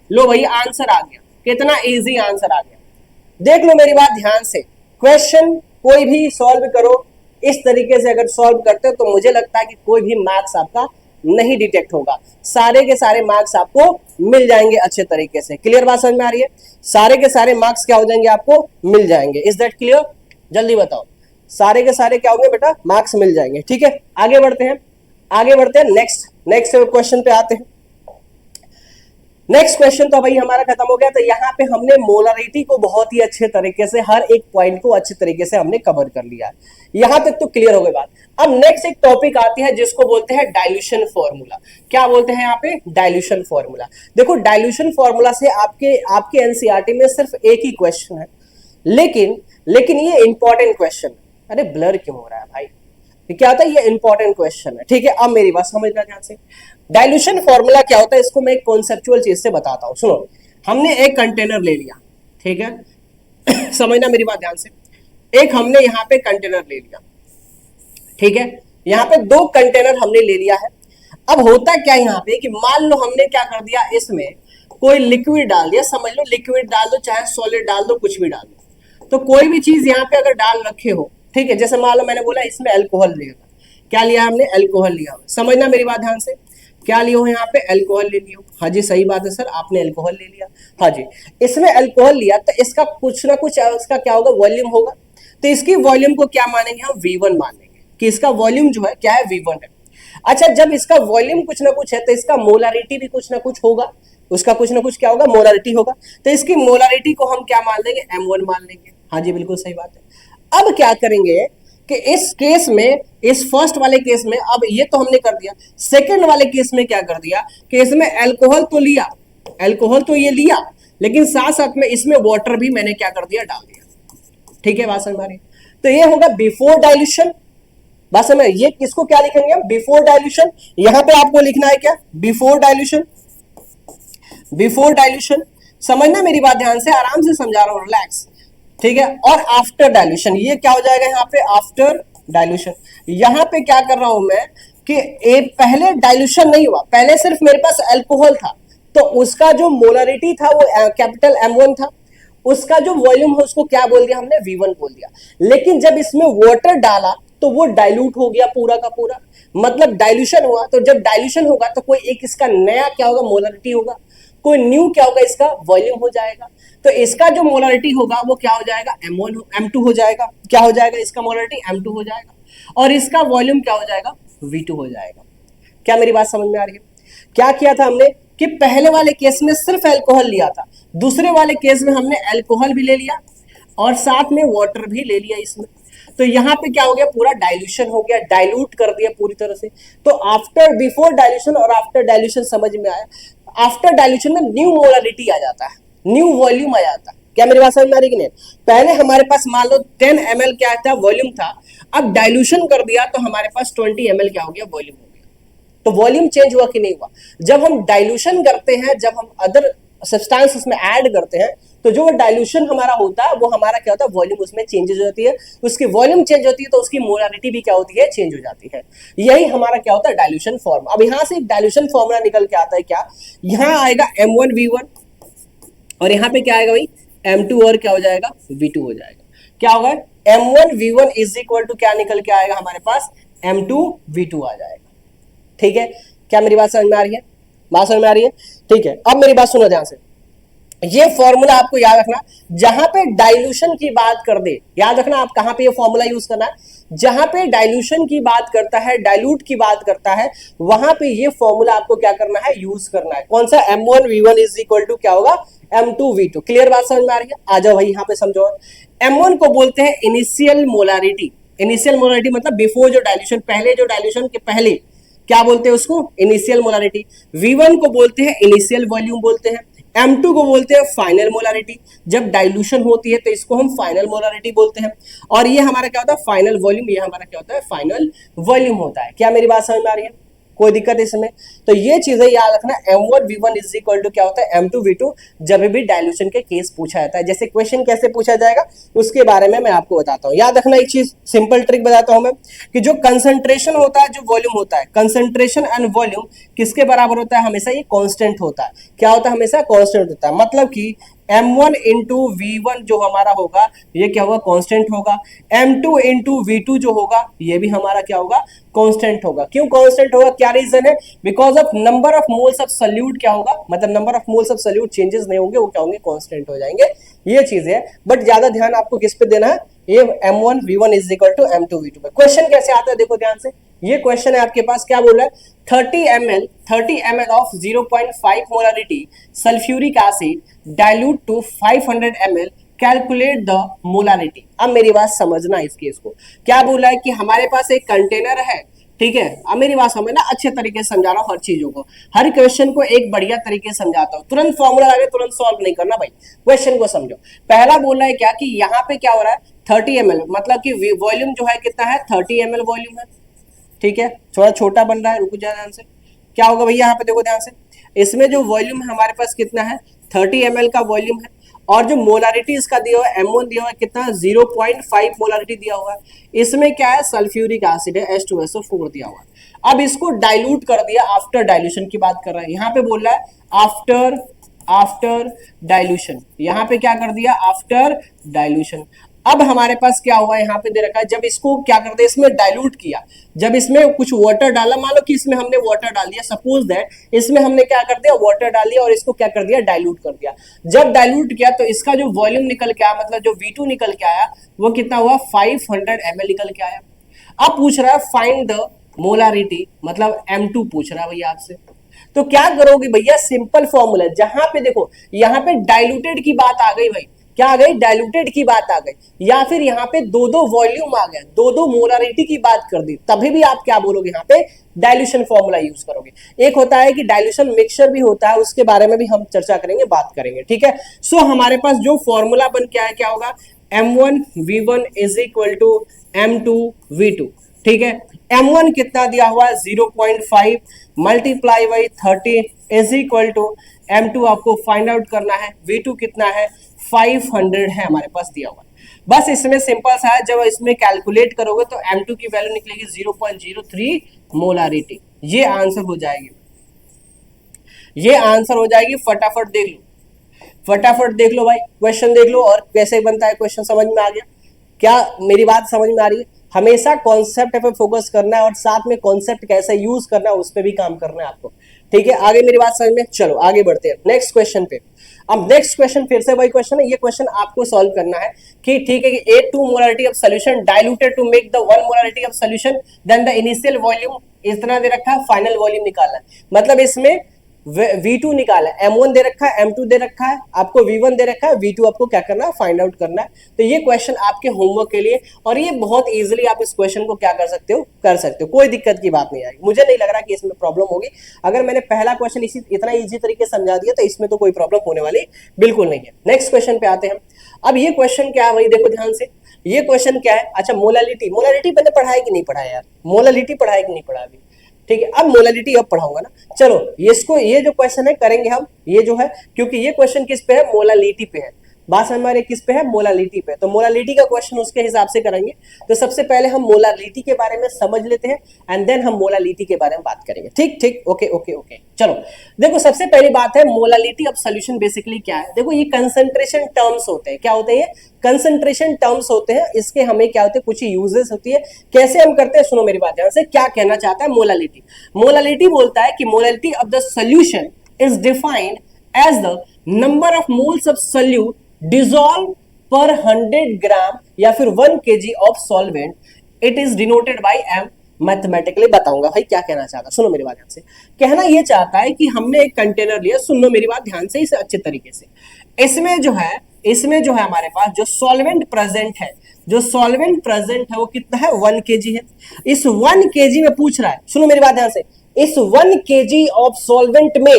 लो भाई आंसर आ गया, कितना इजी आंसर आ गया। देख लो मेरी बात ध्यान से, क्वेश्चन कोई भी सॉल्व करो, इस तरीके से अगर सॉल्व करते हो तो मुझे लगता है कि कोई भी मार्क्स आपका नहीं डिटेक्ट होगा, सारे के सारे मार्क्स आपको मिल जाएंगे अच्छे तरीके से। क्लियर बात समझ में आ रही है, सारे के सारे मार्क्स क्या हो जाएंगे, आपको मिल जाएंगे। इज दैट क्लियर, जल्दी बताओ, सारे के सारे क्या होंगे बेटा, मार्क्स मिल जाएंगे। ठीक है, आगे बढ़ते हैं, आगे बढ़ते हैं, नेक्स्ट क्वेश्चन पे आते हैं। नेक्स्ट क्वेश्चन तो भाई हमारा खत्म हो गया। तो यहाँ पे हमने मोलरिटी को बहुत ही अच्छे तरीके से हर एक पॉइंट को अच्छे तरीके से हमने कवर कर लिया है, यहां तक तो क्लियर हो गई बात। अब नेक्स्ट एक टॉपिक आती है जिसको बोलते हैं डाइल्यूशन फॉर्मूला। क्या बोलते हैं यहाँ पे? Dilution formula. देखो डाइल्यूशन फॉर्मूला से आपके एनसीईआरटी में सिर्फ एक ही क्वेश्चन है, लेकिन ये इंपॉर्टेंट क्वेश्चन। अरे ब्लर क्यों हो रहा है भाई? क्या होता है? ये इंपॉर्टेंट क्वेश्चन है, ठीक है। अब मेरी बात समझना ध्यान से। डाइल्यूशन फॉर्मूला क्या होता है इसको मैं एक कॉन्सेप्चुअल चीज से बताता हूं। सुनो, हमने एक कंटेनर ले लिया, ठीक है समझना मेरी बात ध्यान से। एक हमने यहाँ पे कंटेनर ले लिया, ठीक है। यहाँ पे दो कंटेनर हमने ले लिया है। अब होता क्या यहाँ पे कि मान लो हमने क्या कर दिया, इसमें कोई लिक्विड डाल दिया, समझ लो लिक्विड डाल दो चाहे सॉलिड डाल दो, कुछ भी डाल दो। तो कोई भी चीज यहाँ पे अगर डाल रखे हो, ठीक है, जैसे मान लो मैंने बोला इसमें अल्कोहल लिया, क्या लिया हमने? अल्कोहल लिया। समझना मेरी बात ध्यान से, क्या लियो यहाँ पे? अल्कोहल ले लियो। हाँ जी सही बात है सर, आपने अल्कोहल ले लिया। हाँ जी, इसमें अल्कोहल लिया तो इसका कुछ ना कुछ इसका क्या होगा? वॉल्यूम होगा। तो इसकी वॉल्यूम को क्या मानेंगे हम? V1 मानेंगे कि इसका वॉल्यूम जो है क्या है? V1 है। अच्छा, जब इसका वॉल्यूम कुछ ना कुछ है तो इसका मोलारिटी भी कुछ ना कुछ होगा, उसका कुछ ना कुछ क्या होगा? मोलारिटी होगा। तो इसकी मोलारिटी को हम क्या मान लेंगे? M1 मान लेंगे। हाँ जी बिल्कुल सही बात है। अब क्या करेंगे कि इस केस में, इस फर्स्ट वाले केस में, अब ये तो हमने कर दिया। सेकंड वाले केस में क्या कर दिया कि इसमें अल्कोहल तो लिया, अल्कोहल तो ये लिया, लेकिन साथ साथ में इसमें वाटर भी मैंने क्या कर दिया? डाल दिया। ठीक है, बात समझ में आ रही है? तो ये होगा बिफोर डाइल्यूशन। बात समझ, ये किसको क्या लिखेंगे हम? Before dilution. यहां पे आपको लिखना है क्या? Before dilution. बिफोर डाइल्यूशन, समझना मेरी बात ध्यान से, आराम से समझा रहा हूं, रिलैक्स, ठीक है। और आफ्टर डाइल्यूशन, ये क्या हो जाएगा यहाँ पे? After dilution. यहाँ पे क्या कर रहा हूं मैं कि पहले डाइल्यूशन नहीं हुआ, पहले सिर्फ मेरे पास अल्कोहल था, तो उसका जो मोलरिटी था वो कैपिटल M1 था, उसका जो वॉल्यूम है उसको क्या बोल दिया हमने? V1 बोल दिया। लेकिन जब इसमें वाटर डाला तो वो डाइल्यूट हो गया पूरा का पूरा, मतलब डाइल्यूशन हुआ। तो जब डाइल्यूशन होगा तो कोई एक इसका नया क्या होगा? मोलरिटी होगा। कोई न्यू क्या होगा? इसका वॉल्यूम हो जाएगा। तो इसका जो मोलरिटी होगा वो क्या हो जाएगा? M1 M2 हो जाएगा। क्या हो जाएगा? इसका मोलरिटी M2 हो जाएगा और इसका वॉल्यूम क्या हो जाएगा? V2 हो जाएगा। क्या मेरी बात समझ में आ रही है? क्या किया था हमने कि पहले वाले केस में सिर्फ अल्कोहल लिया था, दूसरे वाले केस में हमने अल्कोहल भी ले लिया और साथ में वाटर भी ले लिया इसमें। तो यहाँ पे क्या हो गया? पूरा डाइल्यूशन हो गया, डाइल्यूट कर दिया पूरी तरह से। तो आफ्टर, बिफोर डाइल्यूशन और आफ्टर डाइल्यूशन समझ में आया। आफ्टर डाइल्यूशन में न्यू मोलारिटी आ जाता है, न्यू वॉल्यूम आ जाता है। क्या मेरी बात समझ में आ रही कि नहीं? पहले हमारे पास मान लो 10 ml क्या था? वॉल्यूम था। अब डाइल्यूशन कर दिया तो हमारे पास 20 ml क्या हो गया? वॉल्यूम हो गया। तो वॉल्यूम चेंज हुआ कि नहीं हुआ? जब हम डाइल्यूशन करते हैं, जब हम अदर सब्सटेंस उसमें ऐड करते हैं, तो जो डाइल्यूशन हमारा होता है वो हमारा क्या होता है? वॉल्यूम उसमें चेंजेस हो जाती है। उसकी वॉल्यूम चेंज होती है तो उसकी मोलारिटी भी क्या होती है? चेंज हो जाती है। यही हमारा क्या होता है? Dilution form. अब यहां से एक डाइल्यूशन फॉर्मूला निकल के आता है क्या? यहां आएगा M1 V1 और यहाँ पे क्या आएगा भाई? M2 और क्या हो जाएगा? V2 हो जाएगा। क्या होगा? M1 V1 is equal to क्या निकल के आएगा हमारे पास? M2 V2 आ जाएगा। ठीक है, क्या मेरी बात समझ में आ रही है? बात समझ में आ रही है? ठीक है, अब मेरी बात सुनो ध्यान से। ये फॉर्मूला आपको याद रखना, जहां पे डाइल्यूशन की बात कर दे, याद रखना आप कहां पे ये फॉर्मूला यूज करना है। जहां पे डाइल्यूशन की बात करता है, डाइल्यूट की बात करता है, वहां पे ये फॉर्मूला आपको क्या करना है? यूज करना है। कौन सा? M1 V1 is equal to क्या होगा? M2 V2। क्लियर बात समझ में आ रही है? आ जाओ भाई यहाँ पे समझो। M1 को बोलते हैं इनिशियल मोलारिटी। इनिशियल मोलारिटी मतलब बिफोर जो डाइल्यूशन, पहले जो डाइल्यूशन के पहले क्या बोलते हैं उसको? Initial molarity. V1 को बोलते हैं इनिशियल वॉल्यूम बोलते हैं। M2 को बोलते हैं फाइनल मोलारिटी। जब डाइल्यूशन होती है तो इसको हम फाइनल मोलारिटी बोलते हैं। और ये हमारा क्या होता है? Final volume. ये हमारा क्या होता है? फाइनल वॉल्यूम होता है। क्या मेरी बात समझ में आ रही है? कोई दिक्कत इसमें? तो ये चीजें याद रखना। M1 V1 is equal to क्या होता है? M2 V2 जब भी डाइल्यूशन के केस पूछा जाता है। जैसे क्वेश्चन कैसे पूछा जाएगा उसके बारे में मैं आपको बताता हूँ। याद रखना एक चीज, सिंपल ट्रिक बताता हूं मैं, कि जो कंसंट्रेशन होता है, जो वॉल्यूम होता है, कंसंट्रेशन एंड वॉल्यूम किसके बराबर होता है? हमेशा ये कांस्टेंट होता है। क्या होता है? हमेशा कांस्टेंट होता है। मतलब कि M1 इंटू V1 जो हमारा होगा ये क्या होगा? कांस्टेंट होगा। M2 इंटू V2 जो होगा ये भी हमारा क्या होगा? कांस्टेंट होगा। क्यों कांस्टेंट होगा? क्या रीजन है? Because of number of moles of solute क्या होगा? मतलब number of moles of solute changes नहीं होंगे, वो क्या होंगे? कांस्टेंट हो जाएंगे। ये चीज है, बट ज्यादा ध्यान आपको किस पे देना है? ये M1 V1 is equal to M2 V2 पे। क्वेश्चन कैसे आता है देखो ध्यान से। ये क्वेश्चन है आपके पास, क्या बोल रहा है 30 ml of 0.5 molarity sulphuric acid dilute to 500 ml, calculate the molarity. अब मेरी बात समझना इस केस को, क्या बोला है कि हमारे पास एक कंटेनर है, ठीक है। अब मेरी बात समझना, अच्छे तरीके से समझा रहा हूँ हर चीजों को, हर क्वेश्चन को एक बढ़िया तरीके से समझाता हूँ। तुरंत फॉर्मूला आगे तुरंत सॉल्व नहीं करना भाई, क्वेश्चन को समझो। पहला बोल रहा है क्या कि यहाँ पे क्या हो रहा है 30 ml, मतलब कि वॉल्यूम जो है कितना है 30 ml वॉल्यूम है, ठीक है। थोड़ा छोटा बन रहा है, रुको ध्यान से, क्या होगा भैया यहाँ पे देखो ध्यान से, इसमें जो वॉल्यूम है हमारे पास कितना है 30 ml का वॉल्यूम है, और जो मोलारिटी इसका दिया हुआ है M1 दिया हुआ है कितना 0.5 मोलारिटी दिया हुआ है। इसमें क्या है सल्फ्यूरिक एसिड है H2SO4 दिया हुआ है। अब इसको डाइल्यूट कर दिया, आफ्टर डाइल्यूशन की बात कर रहा है, यहाँ पे बोल रहा है आफ्टर डाइल्यूशन, यहाँ पे क्या कर दिया आफ्टर डाइल्यूशन। अब हमारे पास क्या हुआ यहाँ पे दे रखा है, जब इसको क्या कर दिया इसमें डाइल्यूट किया, जब इसमें कुछ वाटर डाला, मान लो कि इसमें हमने वाटर डाल दिया, सपोज दैट इसमें हमने क्या कर दिया वाटर डाल दिया और इसको क्या कर दिया डाइल्यूट कर दिया। जब डाइल्यूट किया तो इसका जो वॉल्यूम निकल के आया, मतलब जो V2 निकल के आया वो कितना हुआ 500 ml निकल के आया। अब पूछ रहा है फाइंड द मोलारिटी, मतलब M2 पूछ रहा है भैया आपसे। तो क्या करोगे भैया, सिंपल फॉर्मूला, जहां पे देखो यहाँ पे डाइल्यूटेड की बात आ गई भाई, क्या आ गई डाइल्यूटेड की बात आ गई, या फिर यहाँ पे दो दो वॉल्यूम आ गया, दो दो मोलारिटी की बात कर दी, तभी भी आप क्या बोलोगे यहाँ पे डाइल्यूशन फॉर्मूला यूज करोगे। एक होता है कि डाइल्यूशन मिक्सचर भी होता है, उसके बारे में भी हम चर्चा करेंगे, बात करेंगे, ठीक है। सो हमारे पास जो फॉर्मूला बन के आया क्या होगा M1V1 is equal to M2V2, ठीक है। M1 कितना दिया हुआ है 0.5 multiply by 30 is equal to M2 आपको फाइंड आउट करना है, V2 कितना है 500 है हमारे पास दिया हुआ। बस इसमें सिंपल सा है, जब इसमें कैलकुलेट करोगे तो M2 की वैल्यू निकलेगी 0.03 मोलारिटी। ये आंसर हो जाएगी, ये आंसर हो जाएगी। फटाफट देख लो, फटाफट देख लो भाई, क्वेश्चन देख लो और कैसे बनता है क्वेश्चन, समझ में आ गया क्या, मेरी बात समझ में आ रही है। हमेशा कॉन्सेप्ट पे फोकस करना है और साथ में कॉन्सेप्ट कैसे यूज करना है उस पर भी काम करना है आपको, ठीक है। आगे मेरी बात समझ में, चलो आगे बढ़ते हैं नेक्स्ट क्वेश्चन पे। अब नेक्स्ट क्वेश्चन फिर से वही क्वेश्चन है, ये क्वेश्चन आपको सॉल्व करना है कि ठीक है कि 8 molarity of solution diluted to make the 1 molarity of solution, then the initial volume इतना दे रखा है, फाइनल वॉल्यूम निकालना है। मतलब इसमें V2 निकाला है, M1 दे रखा है, M2 दे रखा है, आपको V1 दे रखा है, V2 आपको क्या करना है फाइंड आउट करना है। तो ये क्वेश्चन आपके होमवर्क के लिए, और ये बहुत इजीली आप इस क्वेश्चन को क्या कर सकते हो, कर सकते हो, कोई दिक्कत की बात नहीं आएगी। मुझे नहीं लग रहा कि इसमें प्रॉब्लम होगी, अगर मैंने पहला क्वेश्चन इसी इतना इजी तरीके से समझा दिया तो इसमें तो कोई प्रॉब्लम होने वाली बिल्कुल नहीं है। नेक्स्ट क्वेश्चन पे आते हैं। अब ये क्वेश्चन क्या है भाई, देखो ध्यान से, ये क्वेश्चन क्या है, अच्छा मोलालिटी, मोलालिटी मैंने पढ़ाया कि नहीं पढ़ाया यार, मोलालिटी पढ़ाया कि नहीं पढ़ाया अभी, ठीक है। अब मोलालिटी अब पढ़ाऊंगा ना, चलो इसको, ये जो क्वेश्चन है करेंगे हम, ये जो है, क्योंकि ये क्वेश्चन किस पे है, मोलालिटी पे है, बात हमारे किस पे है, मोलालिटी पे। तो मोलालिटी का क्वेश्चन उसके हिसाब से करेंगे। तो सबसे पहले हम मोलालिटी के बारे में समझ लेते हैं एंड देन हम मोलालिटी के बारे में बात करेंगे, ठीक ठीक, ओके ओके ओके। चलो देखो, सबसे पहली बात है मोलालिटी ऑफ सॉल्यूशन बेसिकली क्या है। देखो ये कंसंट्रेशन टर्म्स होते हैं, क्या होते हैं, कंसंट्रेशन टर्म्स होते हैं। इसके हमें क्या होते हैं, कुछ यूजेस होती है, कैसे हम करते हैं, सुनो मेरी बात ध्यान से। क्या कहना चाहता है मोलालिटी, मोलालिटी बोलता है कि molality of the solution is defined as the number of moles of solute dissolve per 100 gram या फिर 1 kg of solvent, it is denoted by M. Mathematically बताऊंगा भाई क्या कहना चाहता, सुनो मेरी बात ध्यान से। कहना यह चाहता है कि हमने एक कंटेनर लिया, सुनो मेरी बात ध्यान से इसे अच्छे तरीके से। इसमें जो है हमारे पास जो सॉल्वेंट प्रेजेंट है, जो सॉल्वेंट प्रेजेंट है वो कितना है 1 kg है। इस 1 kg में पूछ रहा है, सुनो मेरी बात ध्यान से, इस 1 kg ऑफ सॉल्वेंट में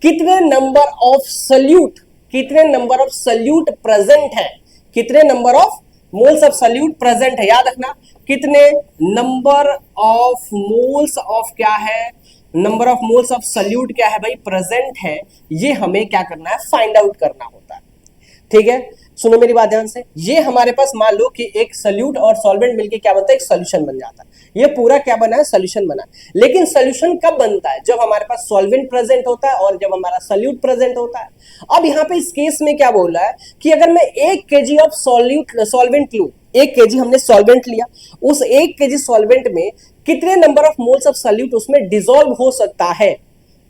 कितने नंबर ऑफ सॉल्यूट, कितने नंबर ऑफ सॉल्यूट प्रेजेंट है, कितने number of moles of solute present है, याद रखना कितने नंबर ऑफ मोल्स ऑफ क्या है, number of moles of solute क्या है भाई प्रेजेंट है, ये हमें क्या करना है फाइंड आउट करना होता है, ठीक है। सुनो मेरी बात ध्यान से, ये हमारे पास मान लो कि एक सॉल्यूट और सॉल्वेंट मिलके क्या बनता है, एक सॉल्यूशन बन जाता है। ये पूरा क्या बना है, सॉल्यूशन बना है। लेकिन सॉल्यूशन कब बनता है, जब हमारे पास सॉल्वेंट प्रेजेंट होता है और जब हमारा सॉल्यूट प्रेजेंट होता है। अब यहाँ पे इस केस में क्या बोल रहा है कि अगर मैं 1 kg ऑफ सॉल्वेंट लूं, 1 kg हमने सॉल्वेंट लिया, उस 1 kg सॉल्वेंट में कितने number of moles of solute उसमें डिसॉल्व हो सकता है,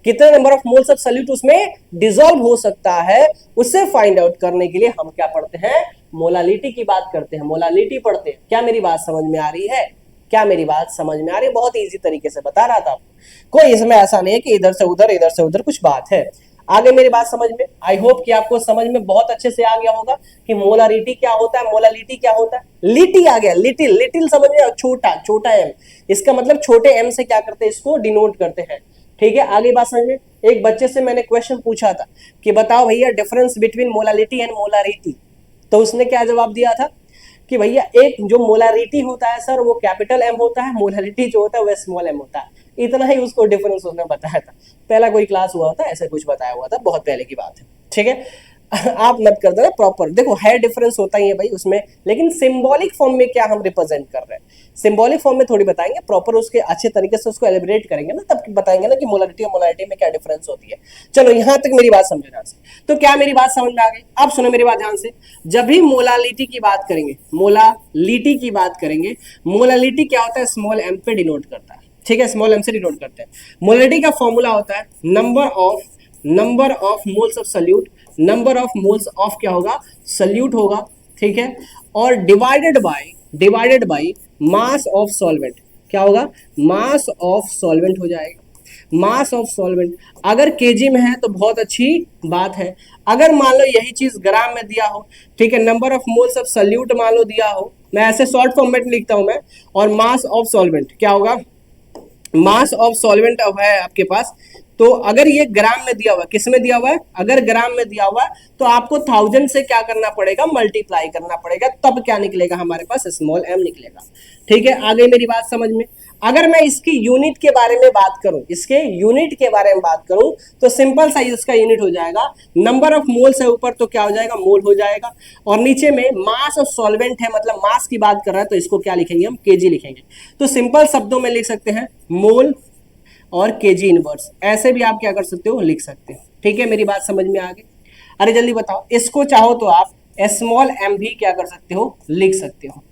कितने number of moles of solute उसमें डिसॉल्व हो सकता है, उससे फाइंड आउट करने के लिए हम क्या पढ़ते हैं, मोलालिटी की बात करते हैं, मोलालिटी पढ़ते हैं। क्या मेरी बात समझ में आ रही है, क्या मेरी बात समझ में आ रही है? बहुत इजी तरीके से बता रहा था आपको, कोई इसमें ऐसा नहीं है कि इधर से उधर कुछ बात है। आगे मेरी बात समझ में, आई होप कि आपको समझ में बहुत अच्छे से आ गया होगा कि मोलारिटी क्या होता है, मोलालिटी क्या होता है। लिटी आ गया, लिटिल, लिटिल समझ में, छोटा, छोटा एम, इसका मतलब छोटे एम से क्या करते हैं, इसको डिनोट करते हैं। ठीक है, आगे बात समझ में। एक बच्चे से मैंने क्वेश्चन पूछा था कि बताओ भैया difference between molality and molarity, तो उसने क्या जवाब दिया था कि भैया एक जो मोलारिटी होता है सर वो कैपिटल एम होता है, मोलालिटी जो होता है वो स्मॉल एम होता है। इतना ही उसको डिफरेंस उसने बताया था, पहला कोई क्लास हुआ था ऐसा कुछ बताया हुआ था, बहुत पहले की बात है। ठीक है, आप मत कर देना, प्रॉपर देखो है डिफरेंस होता ही है भाई उसमें, लेकिन सिंबॉलिक फॉर्म में क्या हम रिप्रेजेंट कर रहे हैं, सिंबॉलिक फॉर्म में थोड़ी बताएंगे, प्रॉपर उसके अच्छे तरीके से उसको एलिब्रेट करेंगे ना, तब बताएंगे ना कि मोलारिटी और मोलारिटी में क्या डिफरेंस होती है। चलो यहां तक मेरी बात समझो ध्यान से, तो क्या मेरी बात समझ में आ गई? अब सुनो मेरी बात ध्यान से, जब भी मोलालिटी की बात करेंगे, मोलालिटी की बात करेंगे, मोलालिटी क्या होता है, स्मॉल एम पे डिनोट करता है। ठीक है, स्मॉल एम से डिनोट करते हैं। मोलारिटी का फॉर्मूला होता है number of moles of solute, number of moles of क्या होगा, सल्यूट होगा। ठीक है, और divided by mass of solvent, क्या होगा, मास ऑफ सॉल्वेंट हो जाएगा। मास ऑफ सॉल्वेंट अगर केजी में है तो बहुत अच्छी बात है, अगर मान लो यही चीज ग्राम में दिया हो, ठीक है, number of moles of salute मान लो दिया हो, मैं ऐसे शॉर्ट फॉर्म में लिखता हूं मैं, और मास ऑफ सॉल्वेंट क्या होगा, मास ऑफ सॉल्वेंट अब है आपके पास, तो अगर ये ग्राम में दिया हुआ है, किस में दिया हुआ है, अगर ग्राम में दिया हुआ है तो आपको 1000 से क्या करना पड़ेगा, मल्टीप्लाई करना पड़ेगा, तब क्या निकलेगा हमारे पास, स्मॉल एम निकलेगा। ठीक है, आगे मेरी बात समझ में। अगर मैं इसकी यूनिट के बारे में बात करूं, इसके यूनिट के बारे में बात करूं, तो सिंपल सा इसका यूनिट हो जाएगा, नंबर ऑफ मोल्स है ऊपर तो क्या हो जाएगा, मोल हो जाएगा, और नीचे में मास ऑफ सॉल्वेंट है, मतलब मास की बात कर रहा है तो इसको क्या लिखेंगे हम, केजी लिखेंगे। तो सिंपल शब्दों में लिख सकते हैं मोल और केजी इनवर्स, ऐसे भी आप क्या कर सकते हो, लिख सकते हो। ठीक है, मेरी बात समझ में आ गई? अरे जल्दी बताओ, इसको चाहो तो आप स्मॉल एम भी क्या कर सकते हो, लिख सकते हो।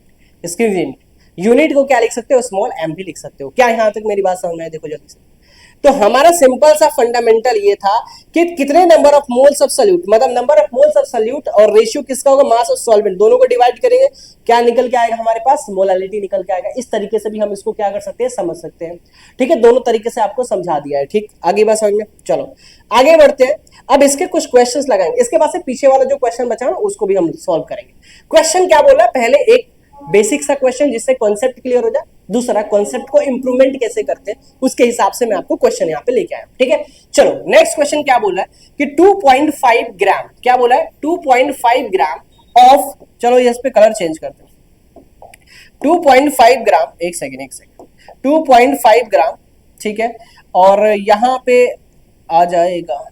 इसकी यूनिट को क्या लिख सकते हो, स्मॉल एम भी लिख सकते हो। क्या यहां तक मेरी बात समझ में आई? देखो जल्दी से, तो हमारा सिंपल सा फंडामेंटल ये था कि कितने number of moles of solute, मतलब number of moles of solute और रेशियो किसका होगा, मास ऑफ सॉल्वेंट, दोनों को डिवाइड करेंगे, क्या निकल के आएगा हमारे पास, मोलालिटी निकल के आएगा। इस तरीके से भी हम इसको क्या कर सकते हैं, समझ सकते हैं। ठीक है, दोनों तरीके से आपको समझा दिया है। ठीक, आगे बात समझ में, चलो आगे बढ़ते हैं। अब इसके कुछ क्वेश्चंस लगाएंगे, इसके बाद से पीछे वाला जो क्वेश्चन बचा ना उसको भी हम सॉल्व करेंगे। क्वेश्चन क्या बोला, पहले एक बेसिक सा क्वेश्चन जिससे कॉन्सेप्ट क्लियर हो जाए, दूसरा कॉन्सेप्ट को इंप्रूवमेंट कैसे करते हैं उसके हिसाब से मैं आपको क्वेश्चन यहाँ पे लेके आया। ठीक है, चलो नेक्स्ट क्वेश्चन क्या बोला है कि 2.5 ग्राम, क्या बोला है, 2.5 ग्राम ऑफ, चलो इस पे कलर चेंज करते हैं, 2.5 ग्राम, एक सेकेंड 2.5 ग्राम, ठीक है, और यहाँ पे आ जाएगा,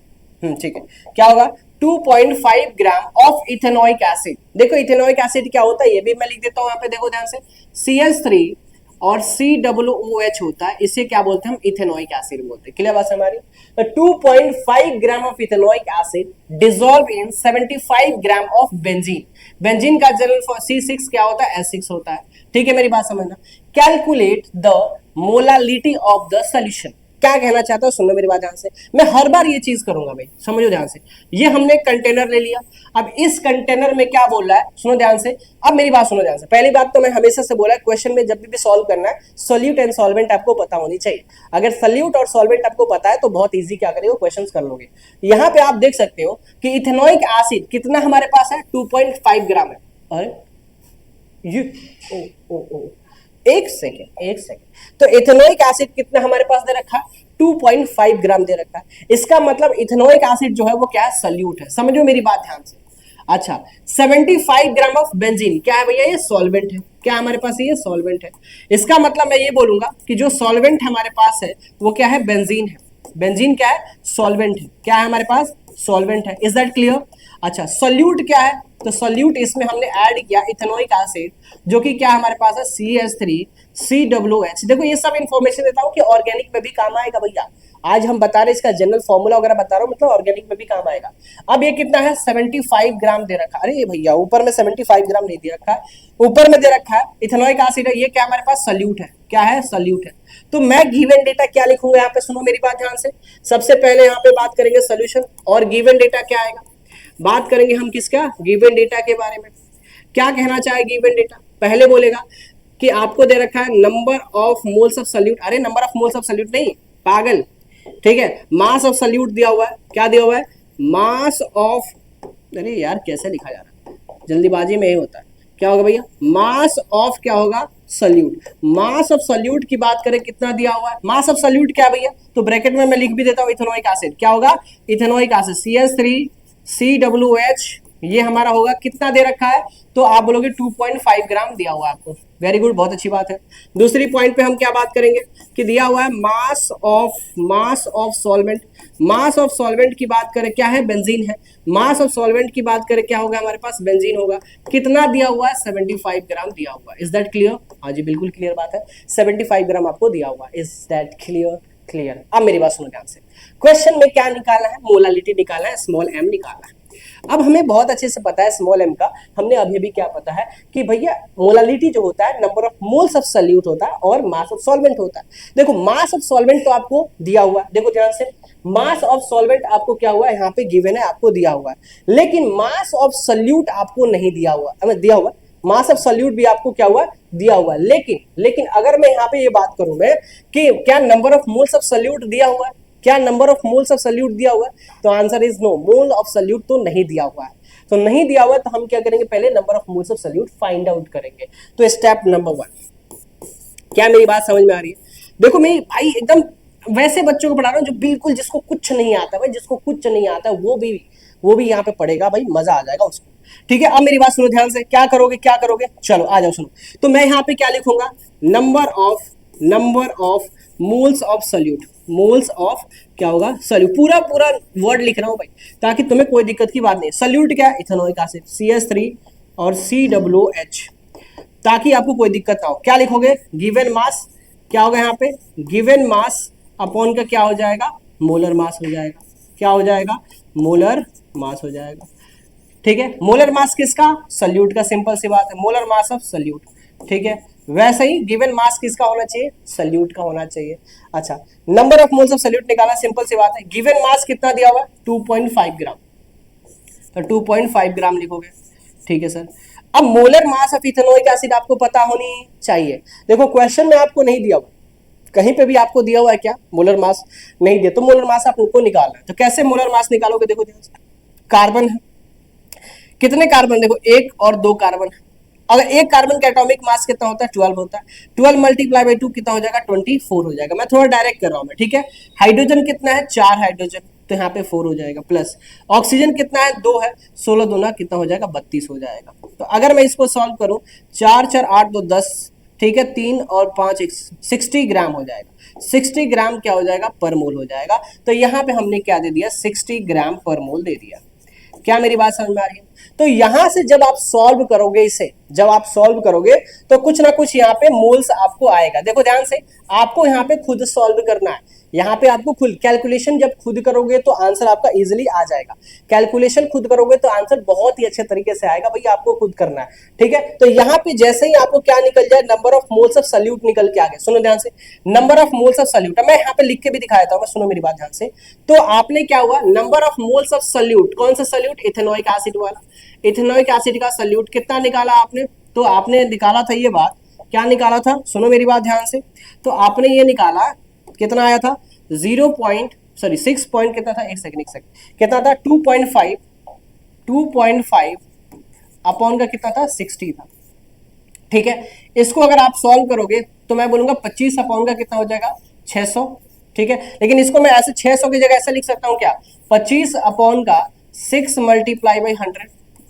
ठीक है, क्या होगा, 2.5 ग्राम ऑफ इथेनोइक एसिड। देखो इथेनोइक एसिड क्या होता है ये भी मैं लिख देता हूं यहाँ पे, देखो ध्यान से, CH3 और COOH होता है, इसे क्या बोलते हैं हम, इथेनोइक एसिड बोलते हैं। क्लियर बात है हमारी? तो 2.5 gram of ethanoic acid dissolve in 75 gram of benzene. Benzene का जनरल C6 क्या होता है, S6 होता है। ठीक है, मेरी बात समझना। Calculate the molality of the solution, क्या कहना चाहता हूं, सुनो मेरी बात ध्यान से, मैं हर बार ये चीज करूंगा भाई, समझो ध्यान से। ये हमने कंटेनर ले लिया, अब इस कंटेनर में क्या बोल रहा है, सुनो ध्यान से, अब मेरी बात सुनो ध्यान से। पहली बात तो मैं हमेशा से बोला है, क्वेश्चन में जब भी सॉल्व करना है सोल्यूट एंड सॉल्वेंट आपको पता होनी चाहिए। अगर सोल्यूट और सॉल्वेंट आपको पता है तो बहुत ईजी क्या करेगा, क्वेश्चन कर लोगे। यहाँ पे आप देख सकते हो कि इथेनोइक एसिड कितना हमारे पास है, 2.5 ग्राम है। अरे ये एक सेकेंड, तो इथेनोइक एसिड कितना हमारे पास दे रखा है, 2.5 ग्राम दे रखा है। इसका मतलब इथेनोइक एसिड जो है वो क्या है, सॉल्यूट है। समझो मेरी बात ध्यान से। अच्छा, 75 ग्राम ऑफ बेंजीन क्या है भैया, ये सॉल्वेंट है। क्या हमारे पास ये सॉल्वेंट है। इसका मतलब मैं ये बोलूंगा कि जो सॉल्वेंट हमारे पास है वो क्या है, बेंजीन है। बेंजीन क्या है, सॉल्वेंट है। क्या है हमारे पास, सॉल्वेंट है। Is that clear? अच्छा, सॉल्यूट क्या है, तो सॉल्यूट इसमें हमने ऐड किया इथेनोइक एसिड, जो कि क्या हमारे पास है, CH3 COOH। देखो ये सब इंफॉर्मेशन देता हूं कि ऑर्गेनिक में भी काम आएगा भैया। आज हम बता रहे इसका जनरल फॉर्मूला वगैरह बता रहा हूं, मतलब ऑर्गेनिक में भी काम आएगा। अब ये कितना है, 75 ग्राम दे रखा है। अरे भैया ऊपर में 75 ग्राम नहीं दे रखा है, ऊपर में दे रखा है इथेनोइक एसिड है। ये क्या हमारे पास, सॉल्यूट है। क्या है, सॉल्यूट है। तो मैं गिवन डेटा क्या लिखूंगा यहाँ पे, सुनो मेरी बात ध्यान से। सबसे पहले यहाँ पे बात करेंगे सोल्यूशन, और गिवन डेटा क्या आएगा, बात करेंगे हम किसका, गिवन डेटा के बारे में। क्या कहना चाहे गिवन डेटा, पहले बोलेगा कि आपको दे रखा है number of moles of solute, अरे number of moles of solute नहीं पागल, ठीक है, मास ऑफ सल्यूट दिया हुआ है, क्या दिया हुआ है, मास ऑफ, अरे यार कैसे लिखा जा रहा है, जल्दीबाजी में ही होता है, क्या होगा भैया, मास ऑफ क्या होगा, सल्यूट। मास ऑफ सल्यूट की बात करें कितना दिया हुआ है, मास ऑफ सल्यूट क्या भैया, तो ब्रैकेट में मैं लिख भी देता हूं, इथेनोइक एसिड क्या होगा, इथेनोइक एसिड CH3COOH, ये हमारा होगा, कितना दे रखा है, तो आप बोलोगे 2.5 ग्राम दिया हुआ है आपको, वेरी गुड, बहुत अच्छी बात है। दूसरी पॉइंट पे हम क्या बात करेंगे कि दिया हुआ है मास of solvent, mass of solvent की बात करें क्या है, बेंजीन है, मास ऑफ सॉल्वेंट की बात करें क्या होगा, हमारे पास बेंजीन होगा, कितना दिया हुआ है, 75 ग्राम दिया हुआ है, इज दैट क्लियर, हाँ जी बिल्कुल क्लियर बात है, 75 ग्राम आपको दिया हुआ है, इज दैट क्लियर, क्लियर। अब मेरी बात सुनो ध्यान से, क्वेश्चन में क्या निकालना है, मोलालिटी निकालना है, स्मॉल m निकालना है। अब हमें बहुत अच्छे से पता है स्मॉल m का, हमने अभी भी क्या पता है कि भैया मोलालिटी जो होता है number of moles of salute होता है और मास ऑफ सॉल्वेंट होता है। देखो मास ऑफ सॉल्वेंट तो आपको दिया हुआ है, देखो ध्यान से, मास ऑफ सॉल्वेंट आपको क्या हुआ है, यहाँ पे गिवन है, आपको दिया हुआ है, लेकिन मास ऑफ सल्यूट आपको नहीं दिया हुआ, हमें दिया हुआ मास ऑफ सल्यूट भी आपको क्या हुआ, दिया हुआ, लेकिन अगर मैं यहाँ पे ये बात करूं मैं कि क्या number of moles of solute दिया हुआ है, क्या number of moles of solute दिया हुआ है, तो answer is no, mole of solute तो नहीं दिया हुआ है, तो नहीं दिया हुआ है, तो हम क्या करेंगे, पहले number of moles of salute find out करेंगे। तो स्टेप नंबर 1, क्या मेरी बात समझ में आ रही है, देखो मैं भाई एकदम वैसे बच्चों को पढ़ा रहा हूँ जो बिल्कुल जिसको कुछ नहीं आता, भाई जिसको कुछ नहीं आता वो भी यहाँ पे पढ़ेगा, भाई मजा आ जाएगा उसको, ठीक है। अब मेरी बात सुनो ध्यान से, क्या करोगे, चलो आ जाओ सुनो, तो मैं यहाँ पे क्या लिखूंगा, number of moles of salute, moles of क्या होगा, सल्यूट, पूरा वर्ड लिख रहा हूं भाई ताकि तुम्हें कोई दिक्कत की बात नहीं। सल्यूट क्या है, इथेनोइक एसिड CH3 और COOH, ताकि आपको कोई दिक्कत ना हो, क्या लिखोगे, गिवन मास क्या होगा, यहाँ पे गिवन मास अपॉन का क्या हो जाएगा, मोलर मास हो जाएगा, क्या हो जाएगा, मोलर मास हो जाएगा, ठीक है। मोलर मास किसका, सल्यूट का, सिंपल सी बात है, मोलर मास ऑफ सल्यूट, ठीक है। वैसे ही गिवन मास किसका होना चाहिए, सल्यूट का होना चाहिए। अच्छा, number of moles of salute निकाला, सिंपल सी बात है, गिवन मास कितना दिया हुआ है, 2.5 ग्राम, तो 2.5 ग्राम लिखोगे, ठीक है सर। अब molar mass of ethanoic acid आपको पता होनी चाहिए, देखो क्वेश्चन में आपको नहीं दिया हुआ, कहीं पे भी आपको दिया हुआ है क्या, मोलर मास नहीं दिया, तो मोलर मास आपको निकालना है, तो कैसे मोलर मास निकालोगे, देखो कार्बन है, कितने कार्बन, देखो 1 और 2 कार्बन, अगर एक कार्बन का एटॉमिक मास कितना होता है, 12 होता है, 12 मल्टीप्लाई बाई 2 कितना हो जाएगा, 24 हो जाएगा, मैं थोड़ा डायरेक्ट कर रहा हूं मैं, ठीक है। हाइड्रोजन कितना है, 4 हाइड्रोजन, तो यहाँ पे 4 हो जाएगा, प्लस ऑक्सीजन कितना है, 2 है, 16 दूना कितना हो जाएगा, 32 हो जाएगा। तो अगर मैं इसको सॉल्व करूं, 4 4 8 2 10, ठीक है, 3 और 5 60 ग्राम हो जाएगा, 60 ग्राम क्या हो जाएगा, पर मोल हो जाएगा। तो यहाँ पे हमने क्या दे दिया, 60 ग्राम पर मोल दे दिया, क्या मेरी बात समझ में आ रही है। तो यहां से जब आप सॉल्व करोगे इसे, जब आप सॉल्व करोगे तो कुछ ना कुछ यहाँ पे मोल्स आपको आएगा, देखो ध्यान से, आपको यहाँ पे खुद सॉल्व करना है, यहाँ पे आपको खुद कैलकुलेशन जब खुद करोगे तो आंसर आपका इजीली आ जाएगा, कैलकुलेशन खुद करोगे तो आंसर बहुत ही अच्छे तरीके से आएगा, भैया आपको खुद करना है, ठीक है। तो यहाँ पे जैसे ही आपको क्या निकल जाए, number of moles of salute निकल के आ गए, सुनो ध्यान से, number of moles of salute, मैं यहाँ पे लिख के भी दिखाया था, सुनो मेरी बात ध्यान से, तो आपने क्या हुआ, number of moles of salute, कौन सा सल्यूट, इथेनोइक एसिड वाला, इथेनोइक एसिड का सल्यूट कितना निकाला आपने, तो आपने निकाला था, ये बात क्या निकाला था, सुनो मेरी बात ध्यान से, तो आपने ये निकाला, कितना आया था, 6 पॉइंट कितना था, एक सेकंड कितना था, 2.5 अपॉन का कितना था, 60 था, ठीक है। इसको अगर आप सॉल्व करोगे तो मैं बोलूंगा 25 अपॉन का कितना हो जाएगा, 600, ठीक है। लेकिन इसको मैं ऐसे 600 की जगह ऐसे लिख सकता हूं क्या, 25 अपॉन का 6 मल्टीप्लाई बाई 100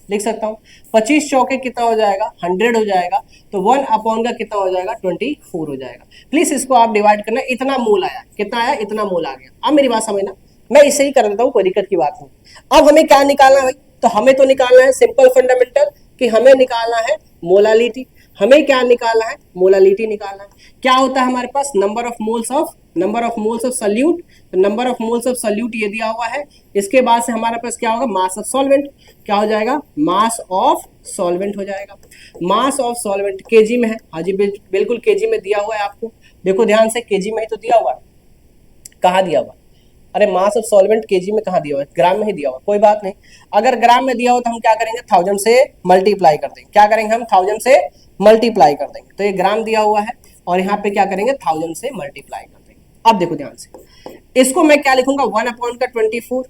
लिख सकता हूं, 25 चौके कितना हो जाएगा, 100 हो जाएगा, तो 1 अपॉन का कितना हो जाएगा, 24 हो जाएगा। प्लीज इसको आप डिवाइड करना, इतना मोल आया, कितना आया, इतना मोल आ गया। अब मेरी बात समझना, मैं इसे ही कर देता हूं, कोई दिक्कत की बात नहीं। अब हमें क्या निकालना है भाई, तो हमें तो निकालना है सिंपल फंडामेंटल, कि हमें निकालना है मोलालिटी, हमें क्या निकालना है, मोलालिटी निकालना है। क्या होता है हमारे पास, number of moles of solute, number of moles of solute ये दिया हुआ है, इसके बाद से हमारे पास क्या होगा, मास ऑफ सॉल्वेंट, क्या हो जाएगा, मास ऑफ सॉल्वेंट हो जाएगा, मास ऑफ सॉल्वेंट केजी में है, हाँ जी बिल्कुल केजी में दिया हुआ है आपको, देखो ध्यान से, केजी में ही तो दिया हुआ है, कहाँ दिया हुआ, अरे मास ऑफ सॉल्वेंट केजी में कहाँ दिया हुआ है, ग्राम में ही दिया हुआ, कोई बात नहीं, अगर ग्राम में दिया हो तो हम क्या करेंगे, 1000 से मल्टीप्लाई कर देंगे, क्या करेंगे हम, 1000 से मल्टीप्लाई कर देंगे, तो ये ग्राम दिया हुआ है और यहाँ पे क्या करेंगे 1000 से मल्टीप्लाई कर देंगे। अब देखो ध्यान से, इसको मैं क्या लिखूंगा 1 अपॉन का 24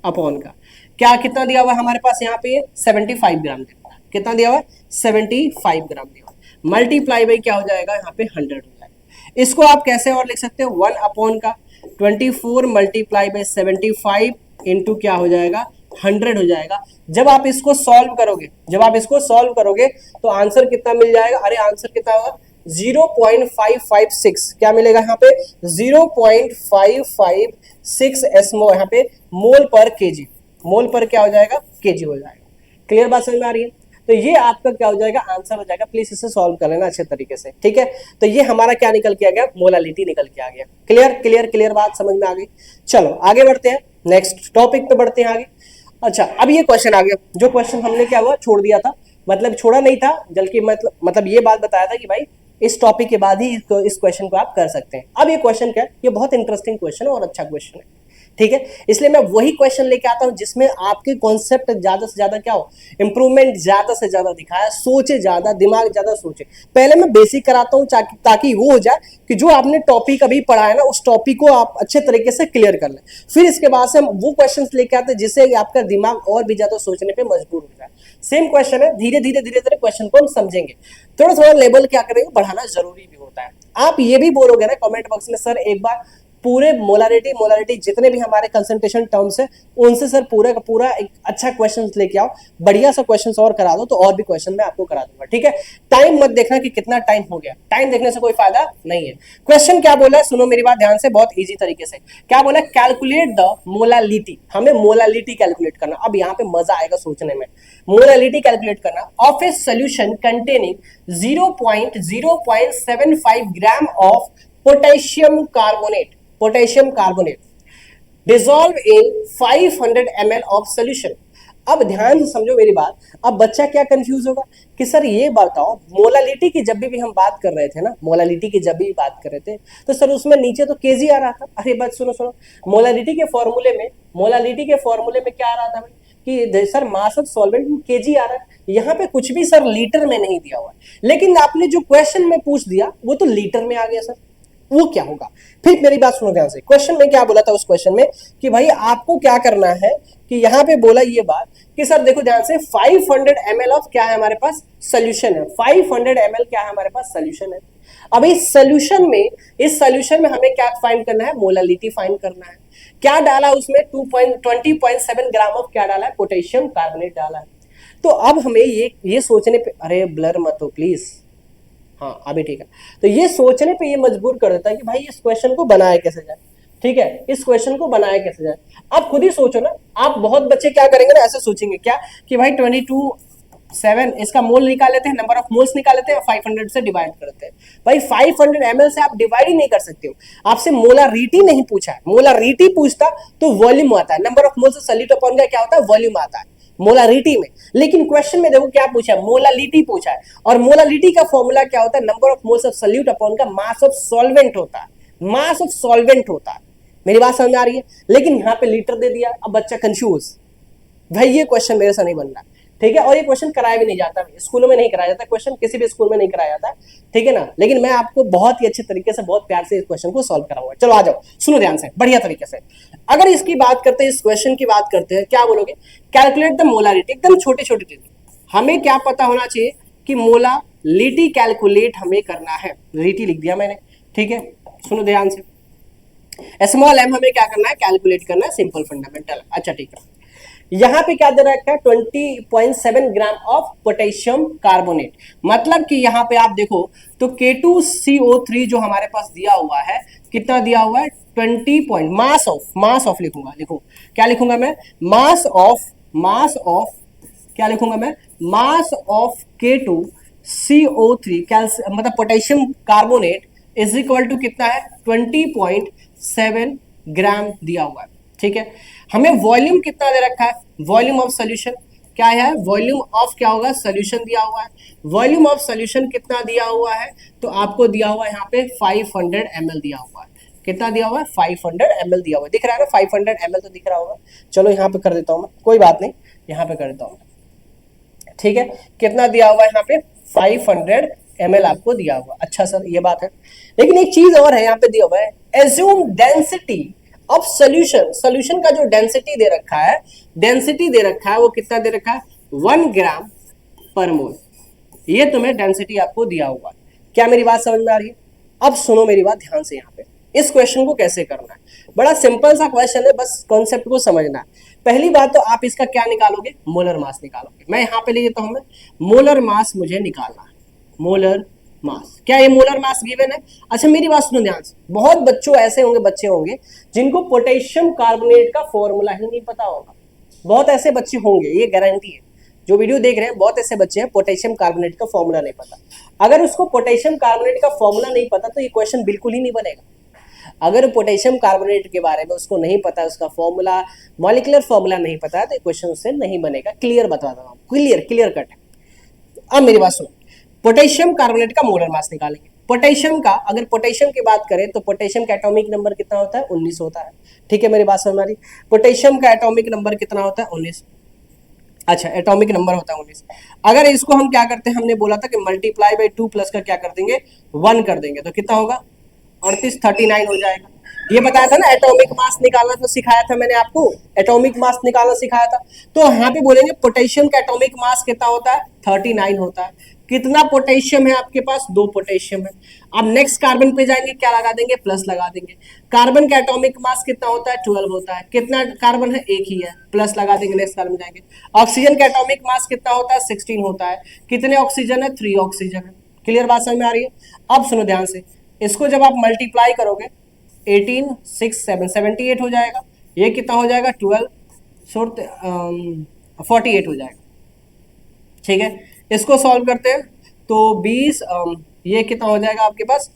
अपॉन का क्या कितना दिया हुआ है हमारे पास यहाँ पे 75 ग्राम दिया हुआ है। कितना दिया हुआ है 75 ग्राम दिया हुआ है, मल्टीप्लाई बाई क्या हो जाएगा यहाँ पे 100 हो जाएगा। इसको आप कैसे और लिख सकते हो 1 अपॉन का 24 मल्टीप्लाई बाई 75 इंटू क्या हो जाएगा 100 हो जाएगा। जब आप इसको सॉल्व करोगे तो आंसर कितना मिल जाएगा, अरे आंसर कितना होगा 0.556 क्या मिलेगा यहाँ पे 0.556 एस्मो यहाँ पे मोल पर केजी, मोल पर क्या हो जाएगा केजी हो जाएगा। क्लियर बात समझ में आ रही है? तो ये आपका क्या हो जाएगा आंसर हो जाएगा। प्लीज इसे सॉल्व कर लेना अच्छे तरीके से, ठीक है। तो ये हमारा क्या निकल के आ गया मोलालिटी निकल के आ गया। क्लियर बात समझ में आ गई। चलो आगे बढ़ते हैं, नेक्स्ट टॉपिक पे बढ़ते हैं आगे। अच्छा अब ये क्वेश्चन आ गया, जो क्वेश्चन हमने क्या हुआ छोड़ दिया था, मतलब छोड़ा नहीं था बल्कि मतलब ये बात बताया था कि भाई इस टॉपिक के बाद ही इस क्वेश्चन को आप कर सकते हैं। अब ये क्वेश्चन क्या है, ये बहुत इंटरेस्टिंग क्वेश्चन है और अच्छा क्वेश्चन है, ठीक है। इसलिए मैं वही क्वेश्चन लेके आता हूं जिसमें आपके कॉन्सेप्ट ज्यादा से ज्यादा क्या हो इंप्रूवमेंट ज्यादा से ज्यादा दिखाया, सोचे ज्यादा, दिमाग ज्यादा सोचे। पहले मैं बेसिक कराता हूं ताकि वो हो जाए कि जो आपने टॉपिक अभी पढ़ा है ना उस टॉपिक को आप अच्छे तरीके से क्लियर कर लें। फिर इसके बाद से हम वो क्वेश्चन लेके आते हैं जिससे आपका दिमाग और भी ज्यादा सोचने पर मजबूर हो जाए। सेम क्वेश्चन है, धीरे धीरे क्वेश्चन को हम समझेंगे, थोड़ा लेवल क्या करेंगे बढ़ाना जरूरी भी होता है। आप ये भी बोलोगे ना कमेंट बॉक्स में सर एक बार पूरे मोलारिटी जितने भी हमारे कंसंट्रेशन टर्म्स है उनसे सर पूरा का पूरा एक अच्छा क्वेश्चन लेके आओ, बढ़िया सा क्वेश्चन और करा दो, तो और भी क्वेश्चन मैं आपको करा दूंगा, ठीक है। टाइम मत देखना कि कितना टाइम हो गया, टाइम देखने से कोई फायदा नहीं है। क्वेश्चन क्या बोला है सुनो मेरी बात ध्यान से, बहुत इजी तरीके से क्या बोला, कैलकुलेट द मोलालिटी, हमें मोलालिटी कैलकुलेट करना। अब यहाँ पे मजा आएगा सोचने में, मोलालिटी कैलकुलेट करना of a solution containing 0.075 gram of potassium carbonate dissolve in 500 ml of solution. अब ध्यान से समझो मेरी बात। अब बच्चा क्या कंफ्यूज होगा कि सर ये बताओ मोलालिटी की जब भी हम बात कर रहे थे ना, मोलालिटी की जब भी बात कर रहे थे तो सर उसमें नीचे तो केजी आ रहा था। अरे बात सुनो, मोलालिटी के फॉर्मूले में क्या आ रहा था भाई कि sir mass of solvent kg आ रहा है। यहाँ पे कुछ भी सर लीटर में नहीं दिया हुआ है, लेकिन आपने जो क्वेश्चन में पूछ दिया वो तो लीटर में आ गया सर, वो क्या होगा। फिर मेरी बात सुनो ध्यान से, क्वेश्चन में क्या बोला था उस क्वेश्चन में कि भाई आपको क्या करना है कि यहाँ पे बोला ये बात कि सर देखो ध्यान से 500 ml ऑफ क्या है हमारे पास सोल्यूशन है, 500 ml क्या है हमारे पास सोल्यूशन है। अब इस सोल्यूशन में हमें क्या फाइंड करना है, मोलालिटी फाइंड करना है। क्या डाला उसमें 20.7 ग्राम ऑफ क्या डाला है, पोटेशियम कार्बोनेट डाला है। तो अब हमें ये सोचने पे, अरे ब्लर मत हो प्लीज, हाँ अभी ठीक है। तो ये सोचने पे ये मजबूर कर देता है कि भाई इस क्वेश्चन को बनाया कैसे जाए, ठीक है, इस क्वेश्चन को बनाया कैसे जाए। आप खुद ही सोचो ना, आप बहुत बच्चे क्या करेंगे ना, ऐसे सोचेंगे क्या कि भाई 22.7 इसका मोल निकाल लेते हैं, नंबर ऑफ मोल्स निकाल लेते हैं, 500 से डिवाइड करते हैं। भाई 500 ml से आप डिवाइड ही नहीं कर सकते हो। आपसे मोलारिटी नहीं पूछा है, मोलारिटी पूछता तो वॉल्यूम आता है, नंबर ऑफ मोल्स से सॉल्यूट अपॉन का क्या होता है वॉल्यूम आता है मोलारिटी में। लेकिन क्वेश्चन में देखो क्या पूछा है, मोलालिटी पूछा है, और मोलालिटी का फॉर्मूला क्या होता है, number of moles of solute upon का मास ऑफ सॉल्वेंट होता है, मास ऑफ सॉल्वेंट होता है। मेरी बात समझ आ रही है? लेकिन यहाँ पे लीटर दे दिया, अब बच्चा कंफ्यूज, भाई ये क्वेश्चन मेरे से नहीं बन रहा, ठीक है। और ये क्वेश्चन कराया भी नहीं जाता, स्कूलों में नहीं कराया जाता क्वेश्चन, किसी भी स्कूल में नहीं कराया जाता, ठीक है ना। लेकिन मैं आपको बहुत ही अच्छे तरीके से बहुत प्यार से इस क्वेश्चन को सॉल्व कराऊंगा। चलो आ जाओ, सुनो ध्यान से बढ़िया तरीके से। अगर इसकी बात करते हैं, इस क्वेश्चन की बात करते हैं, क्या बोलोगे, कैलकुलेट द मोलारिटी, एकदम छोटे छोटे चीज। हमें क्या पता होना चाहिए कि मोलालिटी कैलकुलेट हमें करना है, रीटी लिख दिया मैंने, ठीक है। सुनो ध्यान से, स्मॉल एम हमें क्या करना है, कैलकुलेट करना है, सिंपल फंडामेंटल। अच्छा ठीक है, यहां पे क्या दे रखा है 20.7 ग्राम ऑफ पोटेशियम कार्बोनेट, मतलब कि यहां पे आप देखो तो K2CO3 जो हमारे पास दिया हुआ है, कितना दिया हुआ है 20 पॉइंट, मास ऑफ लिखूंगा, लिखो क्या लिखूंगा मैं, मास ऑफ क्या लिखूंगा मैं, मास ऑफ K2CO3 मतलब potassium carbonate is equal to कितना है 20.7 ग्राम दिया हुआ है, ठीक है। हमें वॉल्यूम कितना दे रखा है, वॉल्यूम ऑफ सोल्यूशन क्या है, वॉल्यूम ऑफ क्या होगा सोल्यूशन दिया हुआ है। वॉल्यूम ऑफ सोल्यूशन कितना दिया हुआ है, तो आपको दिया हुआ है यहाँ पे 500 ml दिया हुआ है। कितना दिया हुआ है 500 ml दिया हुआ है, दिख रहा है ना 500 ml तो दिख रहा होगा। चलो यहाँ पे कर देता हूँ मैं, कोई बात नहीं, यहाँ पे कर देता हूँ, ठीक है। कितना दिया हुआ है यहाँ पे 500 ml आपको दिया हुआ। अच्छा सर ये बात है, लेकिन एक चीज और है यहाँ पे दिया हुआ है, assume density of solution. Solution का जो डेंसिटी दे रखा है, डेंसिटी दे रखा है वो कितना दे रखा है, 1 ग्राम पर मोल। ये तुम्हें डेंसिटी आपको दिया हुआ। क्या मेरी बात समझ में आ रही है? अब सुनो मेरी बात ध्यान से। यहाँ पे इस क्वेश्चन को कैसे करना है, बड़ा सिंपल सा क्वेश्चन है, बस कॉन्सेप्ट को समझना है। पहली बात तो आप इसका क्या निकालोगे, मोलर मास निकालोगे। मैं यहाँ पे ले लेता हूं, मैं मोलर मास मुझे निकालना है। मोलर मास, क्या ये मोलर मास गिवन है? अच्छा मेरी बात सुनो ध्यान से, बहुत बच्चों ऐसे होंगे, बच्चे होंगे जिनको पोटेशियम कार्बोनेट का फॉर्मूला ही नहीं पता होगा। बहुत ऐसे बच्चे होंगे, ये गारंटी है। जो वीडियो देख रहे हैं बहुत ऐसे बच्चे हैं पोटेशियम कार्बोनेट का फॉर्मूला नहीं पता। अगर उसको पोटेशियम कार्बोनेट का फॉर्मूला नहीं पता तो ये क्वेश्चन बिल्कुल ही नहीं बनेगा। अगर पोटेशियम कार्बोनेट के बारे में उसको नहीं पता, उसका फॉर्मूला, मॉलिक्यूलर फॉर्मूला नहीं पता है, तो क्वेश्चन उससे नहीं बनेगा। क्लियर बता रहा हूं, क्लियर कट है। अब मेरी बात सुनो, पोटेशियम कार्बोनेट का मोलर मास निकालेंगे। पोटेशियम का, अगर पोटेशियम की बात करें तो पोटेशियम का एटॉमिक नंबर कितना होता है, 19 होता है। ठीक है मेरी बात समझ में आ रही? पोटेशियम का एटॉमिक नंबर कितना होता है, 19। अच्छा एटॉमिक नंबर होता है 19। अगर इसको हम क्या करते हैं, हमने बोला था कि मल्टीप्लाई बाई 2 प्लस का क्या कर देंगे, 1 कर देंगे, तो कितना होगा, 3839 हो जाएगा। ये बताया था ना, एटॉमिक मास निकालना तो सिखाया था मैंने आपको, एटॉमिक मास निकालना सिखाया था। तो यहाँ पे बोलेंगे पोटेशियम का एटॉमिक मास कितना होता है, 39 होता है। कितना पोटेशियम है आपके पास, 2 पोटेशियम है। अब नेक्स्ट कार्बन पे जाएंगे, क्या लगा देंगे, प्लस लगा देंगे। कार्बन का एटॉमिक मास कितना होता है, 12 होता है। कितना कार्बन है, एक ही है, प्लस लगा देंगे, नेक्स्ट कार्बन जाएंगे। ऑक्सीजन का एटॉमिक मास कितना होता है, 16 होता है। कितने ऑक्सीजन है, 3 ऑक्सीजन है। क्लियर बात समझ में आ रही है? अब सुनो ध्यान से, इसको जब आप मल्टीप्लाई करोगे 18 6 7 78 हो जाएगा। ये कितना हो जाएगा, 12 48 हो जाएगा। ठीक है, इसको सॉल्व करते हैं तो 20 ये कितना हो जाएगा आपके पास,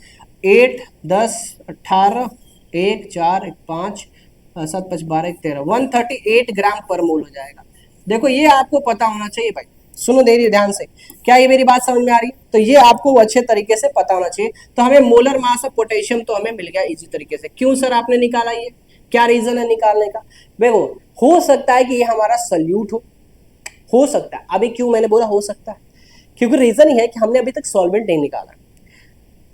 8 10 18 1 4 1 5 7 5 12 1 13 138 ग्राम पर मोल हो जाएगा। देखो ये आपको पता होना चाहिए भाई, सुनो देरी ध्यान से, क्या ये मेरी बात समझ में आ रही है? तो ये आपको अच्छे तरीके से पता होना चाहिए। तो हमें मोलर मास ऑफ पोटेशियम तो हमें मिल गया इजी तरीके से। क्यों सर आपने निकाला, ये क्या रीजन है निकालने का? देखो हो सकता है कि ये हमारा सल्यूट हो सकता है। अभी क्यों मैंने बोला हो सकता है, क्योंकि रीजन ही है कि हमने अभी तक सॉल्वेंट नहीं निकाला,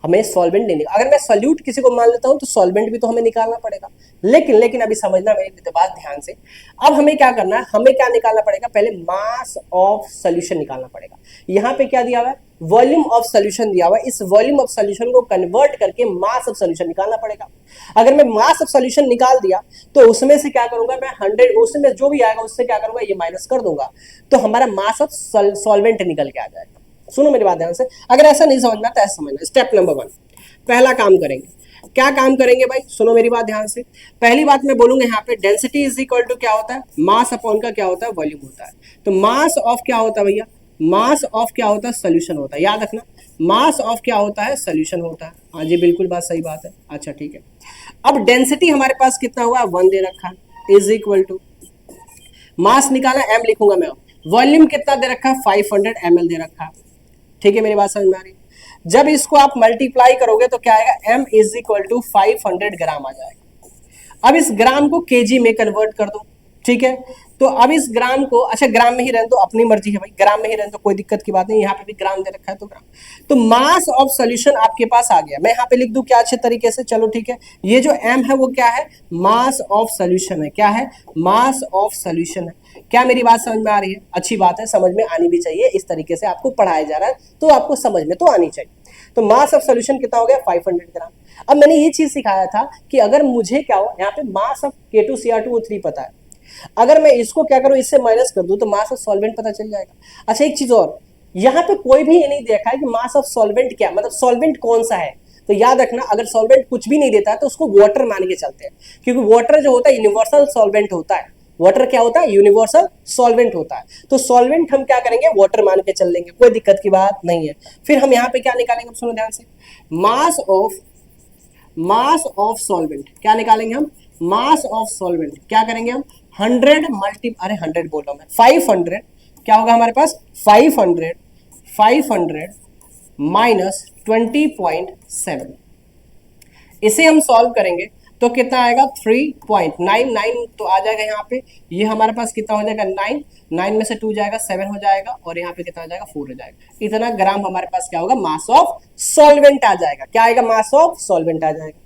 हमें सॉल्वेंट नहीं निकाला। अगर मैं सॉल्यूट किसी को मान लेता हूं तो सॉल्वेंट भी तो हमें निकालना पड़ेगा। लेकिन अभी समझना मेरी बात ध्यान से। अब हमें क्या करना है, हमें क्या निकालना पड़ेगा, पहले मास ऑफ सॉल्यूशन निकालना पड़ेगा। यहाँ पे क्या दिया हुआ है, वॉल्यूम ऑफ सॉल्यूशन दिया हुआ है। इस वॉल्यूम ऑफ सॉल्यूशन को कन्वर्ट करके मास ऑफ सॉल्यूशन निकालना पड़ेगा। अगर मैं मास ऑफ सॉल्यूशन निकाल दिया तो उसमें से क्या करूंगा मैं, 100 उसमें जो भी आएगा उससे क्या करूंगा, ये माइनस कर दूंगा, तो हमारा मास ऑफ सॉल्वेंट निकल के आ जाएगा। सुनो मेरी बात ध्यान से, अगर ऐसा नहीं समझना तो ऐसा समझना। स्टेप नंबर 1, पहला काम करेंगे, क्या काम करेंगे भाई, सुनो मेरी बात ध्यान से। पहली बात मैं बोलूंगा यहाँ पे, डेंसिटी इज इक्वल टू क्या होता है, मास अपॉन का क्या होता है, वॉल्यूम होता है। तो मास ऑफ क्या होता है भैया, मास ऑफ क्या होता है, सोल्यूशन होता है। याद रखना, मास ऑफ क्या होता है, सोल्यूशन होता है। हाँ जी बिल्कुल बात सही बात है। अच्छा ठीक है, अब डेंसिटी हमारे पास कितना हुआ, 1 दे रखा है, इज इक्वल टू मास निकाला, m लिखूंगा मैं। वॉल्यूम कितना दे रखा है, 500 ml दे रखा है। ठीक है मेरी बात समझ में आ रही है? जब इसको आप मल्टीप्लाई करोगे तो क्या आएगा, m इज इक्वल टू 500 ग्राम आ जाएगा। अब इस ग्राम को केजी में कन्वर्ट कर दो। ठीक है, तो अब इस ग्राम को, अच्छा ग्राम में ही रहने दो, अपनी मर्जी है भाई, ग्राम में ही रहने दो, कोई दिक्कत की बात नहीं। यहाँ पे भी ग्राम दे रखा है तो ग्राम। तो मास ऑफ सोल्यूशन आपके पास आ गया। मैं यहाँ पे लिख दूं क्या अच्छे तरीके से, चलो ठीक है। ये जो m है वो क्या है, मास ऑफ सोल्यूशन है। क्या है, मास ऑफ सोल्यूशन है। क्या मेरी बात समझ में आ रही है? अच्छी बात है, समझ में आनी भी चाहिए। इस तरीके से आपको पढ़ाया जा रहा है तो आपको समझ में तो आनी चाहिए। तो मास ऑफ सोल्यूशन कितना हो गया, 500 ग्राम। अब मैंने ये चीज सिखाया था कि अगर मुझे क्या हो, यहाँ पे मास ऑफ K2Cr2O3 पता है, अगर मैं इसको क्या करूं, इससे माइनस कर दूं तो मास ऑफ सॉल्वेंट पता चल जाएगा। अच्छा एक चीज और, यहाँ पे कोई भी ये नहीं देखा है कि मास ऑफ सॉल्वेंट क्या, मतलब सॉल्वेंट कौन सा है। तो याद रखना, अगर सॉल्वेंट कुछ भी नहीं देता है तो उसको वाटर मान के चलते हैं, क्योंकि वाटर जो होता है यूनिवर्सल सॉल्वेंट होता है। वाटर क्या होता है, यूनिवर्सल सॉल्वेंट होता है। तो सॉल्वेंट हम क्या करेंगे, वाटर मान के चल लेंगे, कोई दिक्कत की बात नहीं है। फिर हम यहाँ पे क्या निकालेंगे, सुनो ध्यान से, मास ऑफ सॉल्वेंट क्या निकालेंगे हम, मास ऑफ सॉल्वेंट क्या करेंगे हम, 100 मल्टी, अरे 100 बोल रहा हूं मैं, 500 क्या होगा हमारे पास, 500 माइनस 20.7, इसे हम सॉल्व करेंगे तो कितना आएगा 3.99 तो आ जाएगा यहाँ पे। ये हमारे पास कितना हो जाएगा 9, 9 में से 2 जाएगा 7 हो जाएगा, और यहाँ पे कितना हो जाएगा 4 हो जाएगा। इतना ग्राम हमारे पास क्या होगा, मास ऑफ सॉल्वेंट आ जाएगा। क्या आएगा, मास ऑफ सॉल्वेंट आ जाएगा।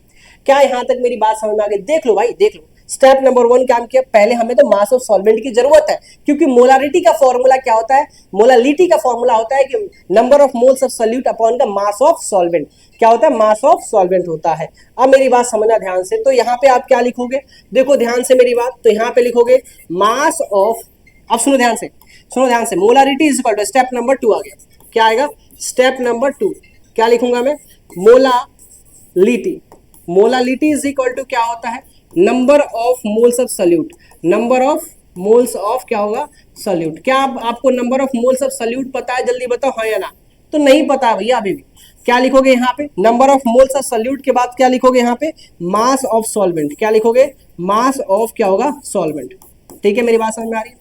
क्या यहाँ तक मेरी बात समझ में आ गई? देख लो भाई, देख लो। स्टेप नंबर 1 काम किया, पहले हमें तो मास ऑफ सॉल्वेंट की जरूरत है, क्योंकि मोलारिटी का फॉर्मूला क्या होता है, मोलालिटी का फॉर्मूला होता है कि number of moles of solute upon का मास ऑफ सॉल्वेंट। क्या होता है, मास ऑफ सॉल्वेंट होता है। अब मेरी बात समझना ध्यान से, तो यहाँ पे आप क्या लिखोगे, देखो ध्यान से मेरी बात, तो यहाँ पे लिखोगे मास ऑफ, अब सुनो ध्यान से, सुनो ध्यान से, molarity is equal to, step number 2 आ गया। क्या आएगा, स्टेप नंबर 2 क्या लिखूंगा मैं, molality. Molality is equal to क्या होता है, number of moles of solute. Number of moles of क्या होगा, सॉल्यूट। क्या आपको number of moles of solute पता है, जल्दी बताओ हाँ या ना। तो नहीं पता है भैया अभी भी। क्या लिखोगे यहाँ पे, number of moles of solute के बाद क्या लिखोगे यहाँ पे, मास ऑफ सॉल्वेंट। क्या लिखोगे, मास ऑफ क्या होगा, सॉल्वेंट। ठीक है, मेरी बात समझ में आ रही है।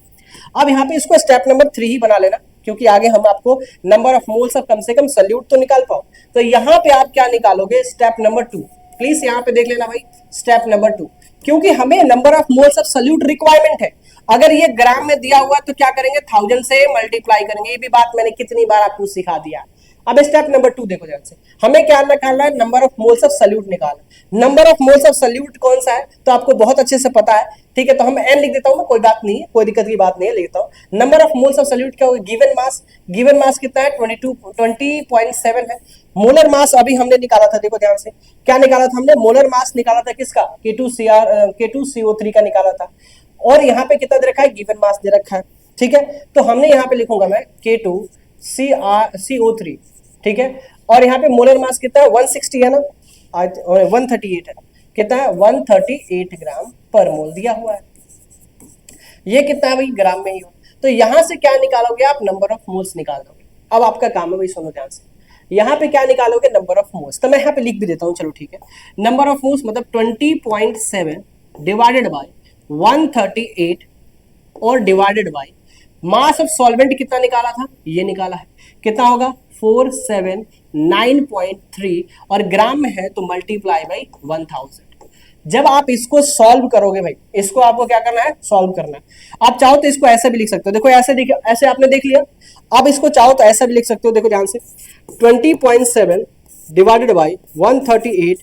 अब यहाँ पे इसको स्टेप नंबर 3 ही बना लेना, क्योंकि आगे हम आपको नंबर ऑफ मोल्स ऑफ कम से कम सॉल्यूट तो निकाल पाओ। तो यहाँ पे आप क्या निकालोगे, स्टेप नंबर 2। प्लीज यहाँ पे देख लेना भाई, स्टेप नंबर 2, क्योंकि हमें number of moles of solute requirement है। अगर ये ग्राम में दिया हुआ तो क्या करेंगे, 1000 से मल्टीप्लाई करेंगे। ये भी बात मैंने कितनी बार आपको सिखा दिया। अब स्टेप नंबर 2 देखो ध्यान से, हमें क्या निकालना है, number of moles of solute निकालना। Number of moles of solute कौन सा है, तो आपको बहुत अच्छे से पता है। ठीक है, तो हम n लिख देता हूं मैं, कोई बात नहीं है, कोई दिक्कत की बात नहीं है, लिखता हूं। Number of moles of solute क्या होगा, गिवन मास। गिवन मास कितना है, 20.7 है। मोलर मास अभी हमने निकाला था, देखो ध्यान से, क्या निकाला था हमने, मोलर मास निकाला था किसका, K2CO3 का निकाला था। और यहाँ पे कितना दे रखा है, गिवन मास दे रखा है। ठीक है, तो हमने यहाँ पे लिखूंगा मैं K2CO3। ठीक है, और यहाँ पे मोलर मास कितना है, 160 है ना, आज 138 है। कितना है, 138 ग्राम पर मोल दिया हुआ है। ये कितना है भाई, ग्राम में ही हो। तो यहां से क्या निकालोगे आप, नंबर ऑफ मोल्स निकाल दोगे। अब आपका काम है भाई, सुनो ध्यान से, यहाँ पे क्या निकालोगे, नंबर ऑफ मोल्स। तो मैं यहाँ पे लिख भी देता हूँ, चलो ठीक है। नंबर ऑफ मोल्स मतलब 20.7 डिवाइडेड बाय 138 और divided by mass of solvent कितना निकाला था, ये निकाला है। कितना होगा, 479.3, और ग्राम में है तो मल्टीप्लाई बाई 1000। जब आप इसको सॉल्व करोगे भाई, इसको आपको क्या करना है, सॉल्व करना है। आप चाहो तो इसको ऐसे भी लिख सकते हो, देखो ऐसे देखिए, ऐसे आपने देख लिया। आप इसको चाहो तो ऐसा भी लिख सकते हो, देखो ध्यान से, 20.7 divided by 138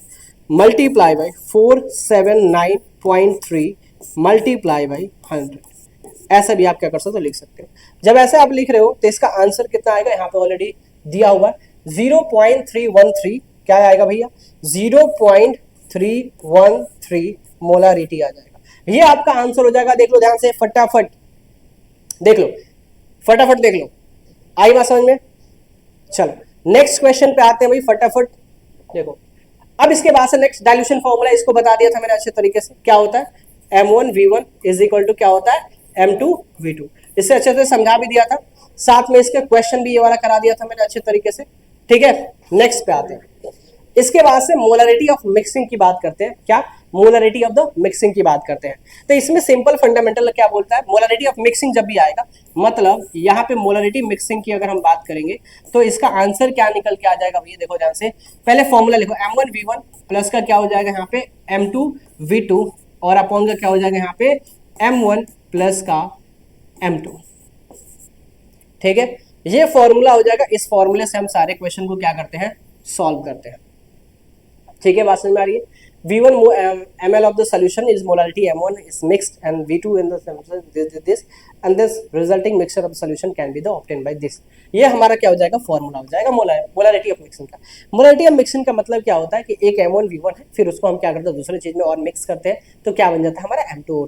multiply by 479.3 multiply by 100। ऐसा भी आप क्या कर सकते हो, लिख सकते हो। जब ऐसे आप लिख रहे हो तो इसका आंसर कितना आएगा, यहाँ पे ऑलरेडी दिया हुआ 0.313। क्या आएगा भैया, 0.313 मोलारिटी आ जाएगा। ये आपका आंसर हो जाएगा। देख लो ध्यान से, फटाफट देख लो, फटाफट देख लो, आई बात समझ में। चलो नेक्स्ट क्वेश्चन पे आते हैं भाई, फटाफट देखो। अब इसके बाद से नेक्स्ट डाइल्यूशन फॉर्मूला, इसको बता दिया था मैंने अच्छे तरीके से। क्या होता है, M1V1 इज इक्वल टू क्या होता है, M2V2। इससे अच्छे से समझा भी दिया था, साथ में इसके क्वेश्चन भी ये वाला करा दिया था मैंने अच्छे तरीके से। ठीक है, नेक्स्ट पे आते हैं। इसके बाद से मोलरिटी ऑफ मिक्सिंग की बात करते हैं। क्या, मोलरिटी ऑफ द मिक्सिंग की बात करते हैं। तो इसमें सिंपल फंडामेंटल क्या बोलता है, मोलरिटी ऑफ मिक्सिंग जब भी आएगा, मतलब यहाँ पे मोलरिटी मिक्सिंग की अगर हम बात करेंगे तो इसका आंसर क्या निकल के आ जाएगा भैया, देखो ध्यान से। पहले फॉर्मूला लिखो, M1V1 प्लस का क्या हो जाएगा यहाँ पे M2V2, और अपॉन का क्या हो जाएगा यहाँ पे M1 प्लस का M2। ठीक है, ये फॉर्मूला हो जाएगा। इस फॉर्मूले से हम सारे क्वेश्चन को क्या करते हैं, सॉल्व करते हैं। ठीक है, बात समझ में आ रही है। V1 ml of the solution is molarity M1 is mixed and V2 in the solution this and this resulting mixture of the solution can be the obtained by this। ये हमारा क्या हो जाएगा, फॉर्मूला हो जाएगा मोलारिटी ऑफ मिक्सिंग का। Molarity of mixing का मतलब क्या होता है कि एक M1V1 है, फिर उसको हम क्या करते हैं, दूसरे चीज में और मिक्स करते हैं, तो क्या बन जाता है हमारा M2।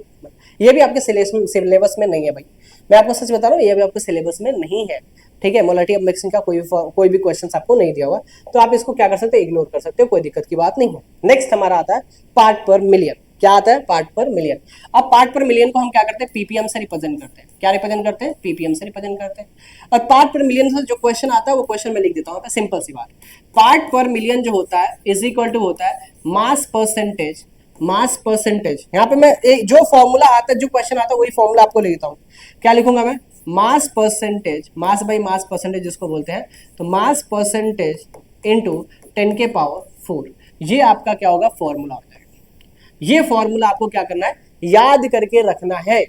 ये भी आपके सिलेबस में नहीं है भाई, मैं आपको सच बता रहा हूँ, ये भी आपके सिलेबस में नहीं है। ठीक है, मोलारिटी ऑफ मिक्सिंग का कोई भी क्वेश्चन आपको नहीं दिया हुआ, तो आप इसको क्या कर सकते हैं, इग्नोर कर सकते हो, कोई दिक्कत की बात नहीं है। नेक्स्ट हमारा आता है पार्ट पर मिलियन। क्या आता है, पार्ट पर मिलियन। अब पार्ट पर मिलियन को हम क्या करते हैं, पीपीएम से रिप्रेजेंट करते हैं। क्या रिप्रेजेंट करते हैं, पीपीएम से रिप्रेजेंट करते हैं। और पार्ट पर मिलियन से जो क्वेश्चन आता है वो क्वेश्चन मैं लिख देता हूँ, सिंपल सी बात। पार्ट पर मिलियन जो होता है इज इक्वल टू होता है मास परसेंटेज। मास परसेंटेज, यहाँ पे मैं जो फॉर्मूला आता है, जो क्वेश्चन आता है वही फॉर्मूला आपको लिख देता हूँ। क्या लिखूंगा मैं, mass percentage, mass by mass percentage जिसको बोलते हैं, तो मास परसेंटेज इनटू 10 के पावर 4। ये आपका क्या होगा, फॉर्मूला हो जाएगा। ये फॉर्मूला आपको क्या करना है, याद करके रखना है।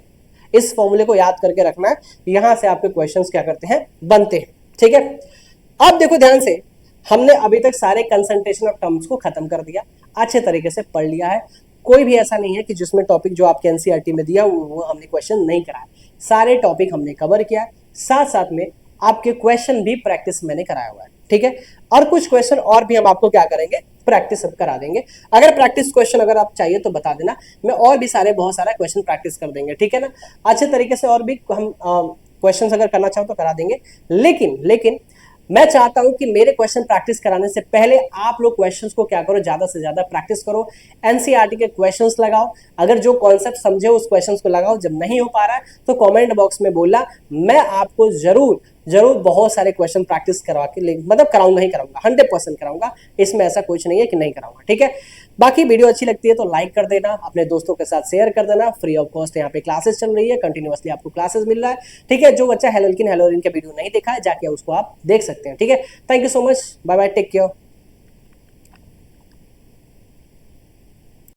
इस फॉर्मूले को याद करके रखना है, यहां से आपके क्वेश्चंस क्या करते हैं, बनते हैं। ठीक है, अब देखो ध्यान से, हमने अभी तक सारे कंसंट्रेशन ऑफ टर्म्स को खत्म कर दिया, अच्छे तरीके से पढ़ लिया है। कोई भी ऐसा नहीं है कि जिसमें टॉपिक जो आपके एनसीईआरटी में दिया वो हमने क्वेश्चन नहीं कराया, सारे टॉपिक हमने कवर किया, साथ साथ में आपके क्वेश्चन भी प्रैक्टिस मैंने कराया हुआ है। ठीक है, और कुछ क्वेश्चन और भी हम आपको क्या करेंगे, प्रैक्टिस करा देंगे। अगर प्रैक्टिस क्वेश्चन अगर आप चाहिए तो बता देना, मैं और भी बहुत सारा क्वेश्चन प्रैक्टिस कर देंगे। ठीक है ना, अच्छे तरीके से और भी हम क्वेश्चन अगर करना चाहो तो करा देंगे। लेकिन मैं चाहता हूं कि मेरे क्वेश्चन प्रैक्टिस कराने से पहले आप लोग क्वेश्चंस को क्या करो, ज्यादा से ज्यादा प्रैक्टिस करो, एनसीईआरटी के क्वेश्चंस लगाओ, अगर जो कॉन्सेप्ट समझे उस क्वेश्चंस को लगाओ, जब नहीं हो पा रहा है तो कमेंट बॉक्स में बोलना, मैं आपको जरूर बहुत सारे क्वेश्चन प्रैक्टिस करवा के मतलब कराऊंगा ही कराऊंगा, 100% कराऊंगा, इसमें ऐसा कुछ नहीं है कि नहीं कराऊंगा। ठीक है, बाकी वीडियो अच्छी लगती है तो लाइक कर देना, अपने दोस्तों के साथ शेयर कर देना, फ्री ऑफ कॉस्ट यहाँ पे क्लासेस चल रही है, कंटिन्यूअसली आपको क्लासेस मिल रहा है। ठीक है, जो बच्चा हेलोरिन के वीडियो नहीं देखा है जाके उसको आप देख सकते हैं। ठीक है, thank you so much, bye bye, take care.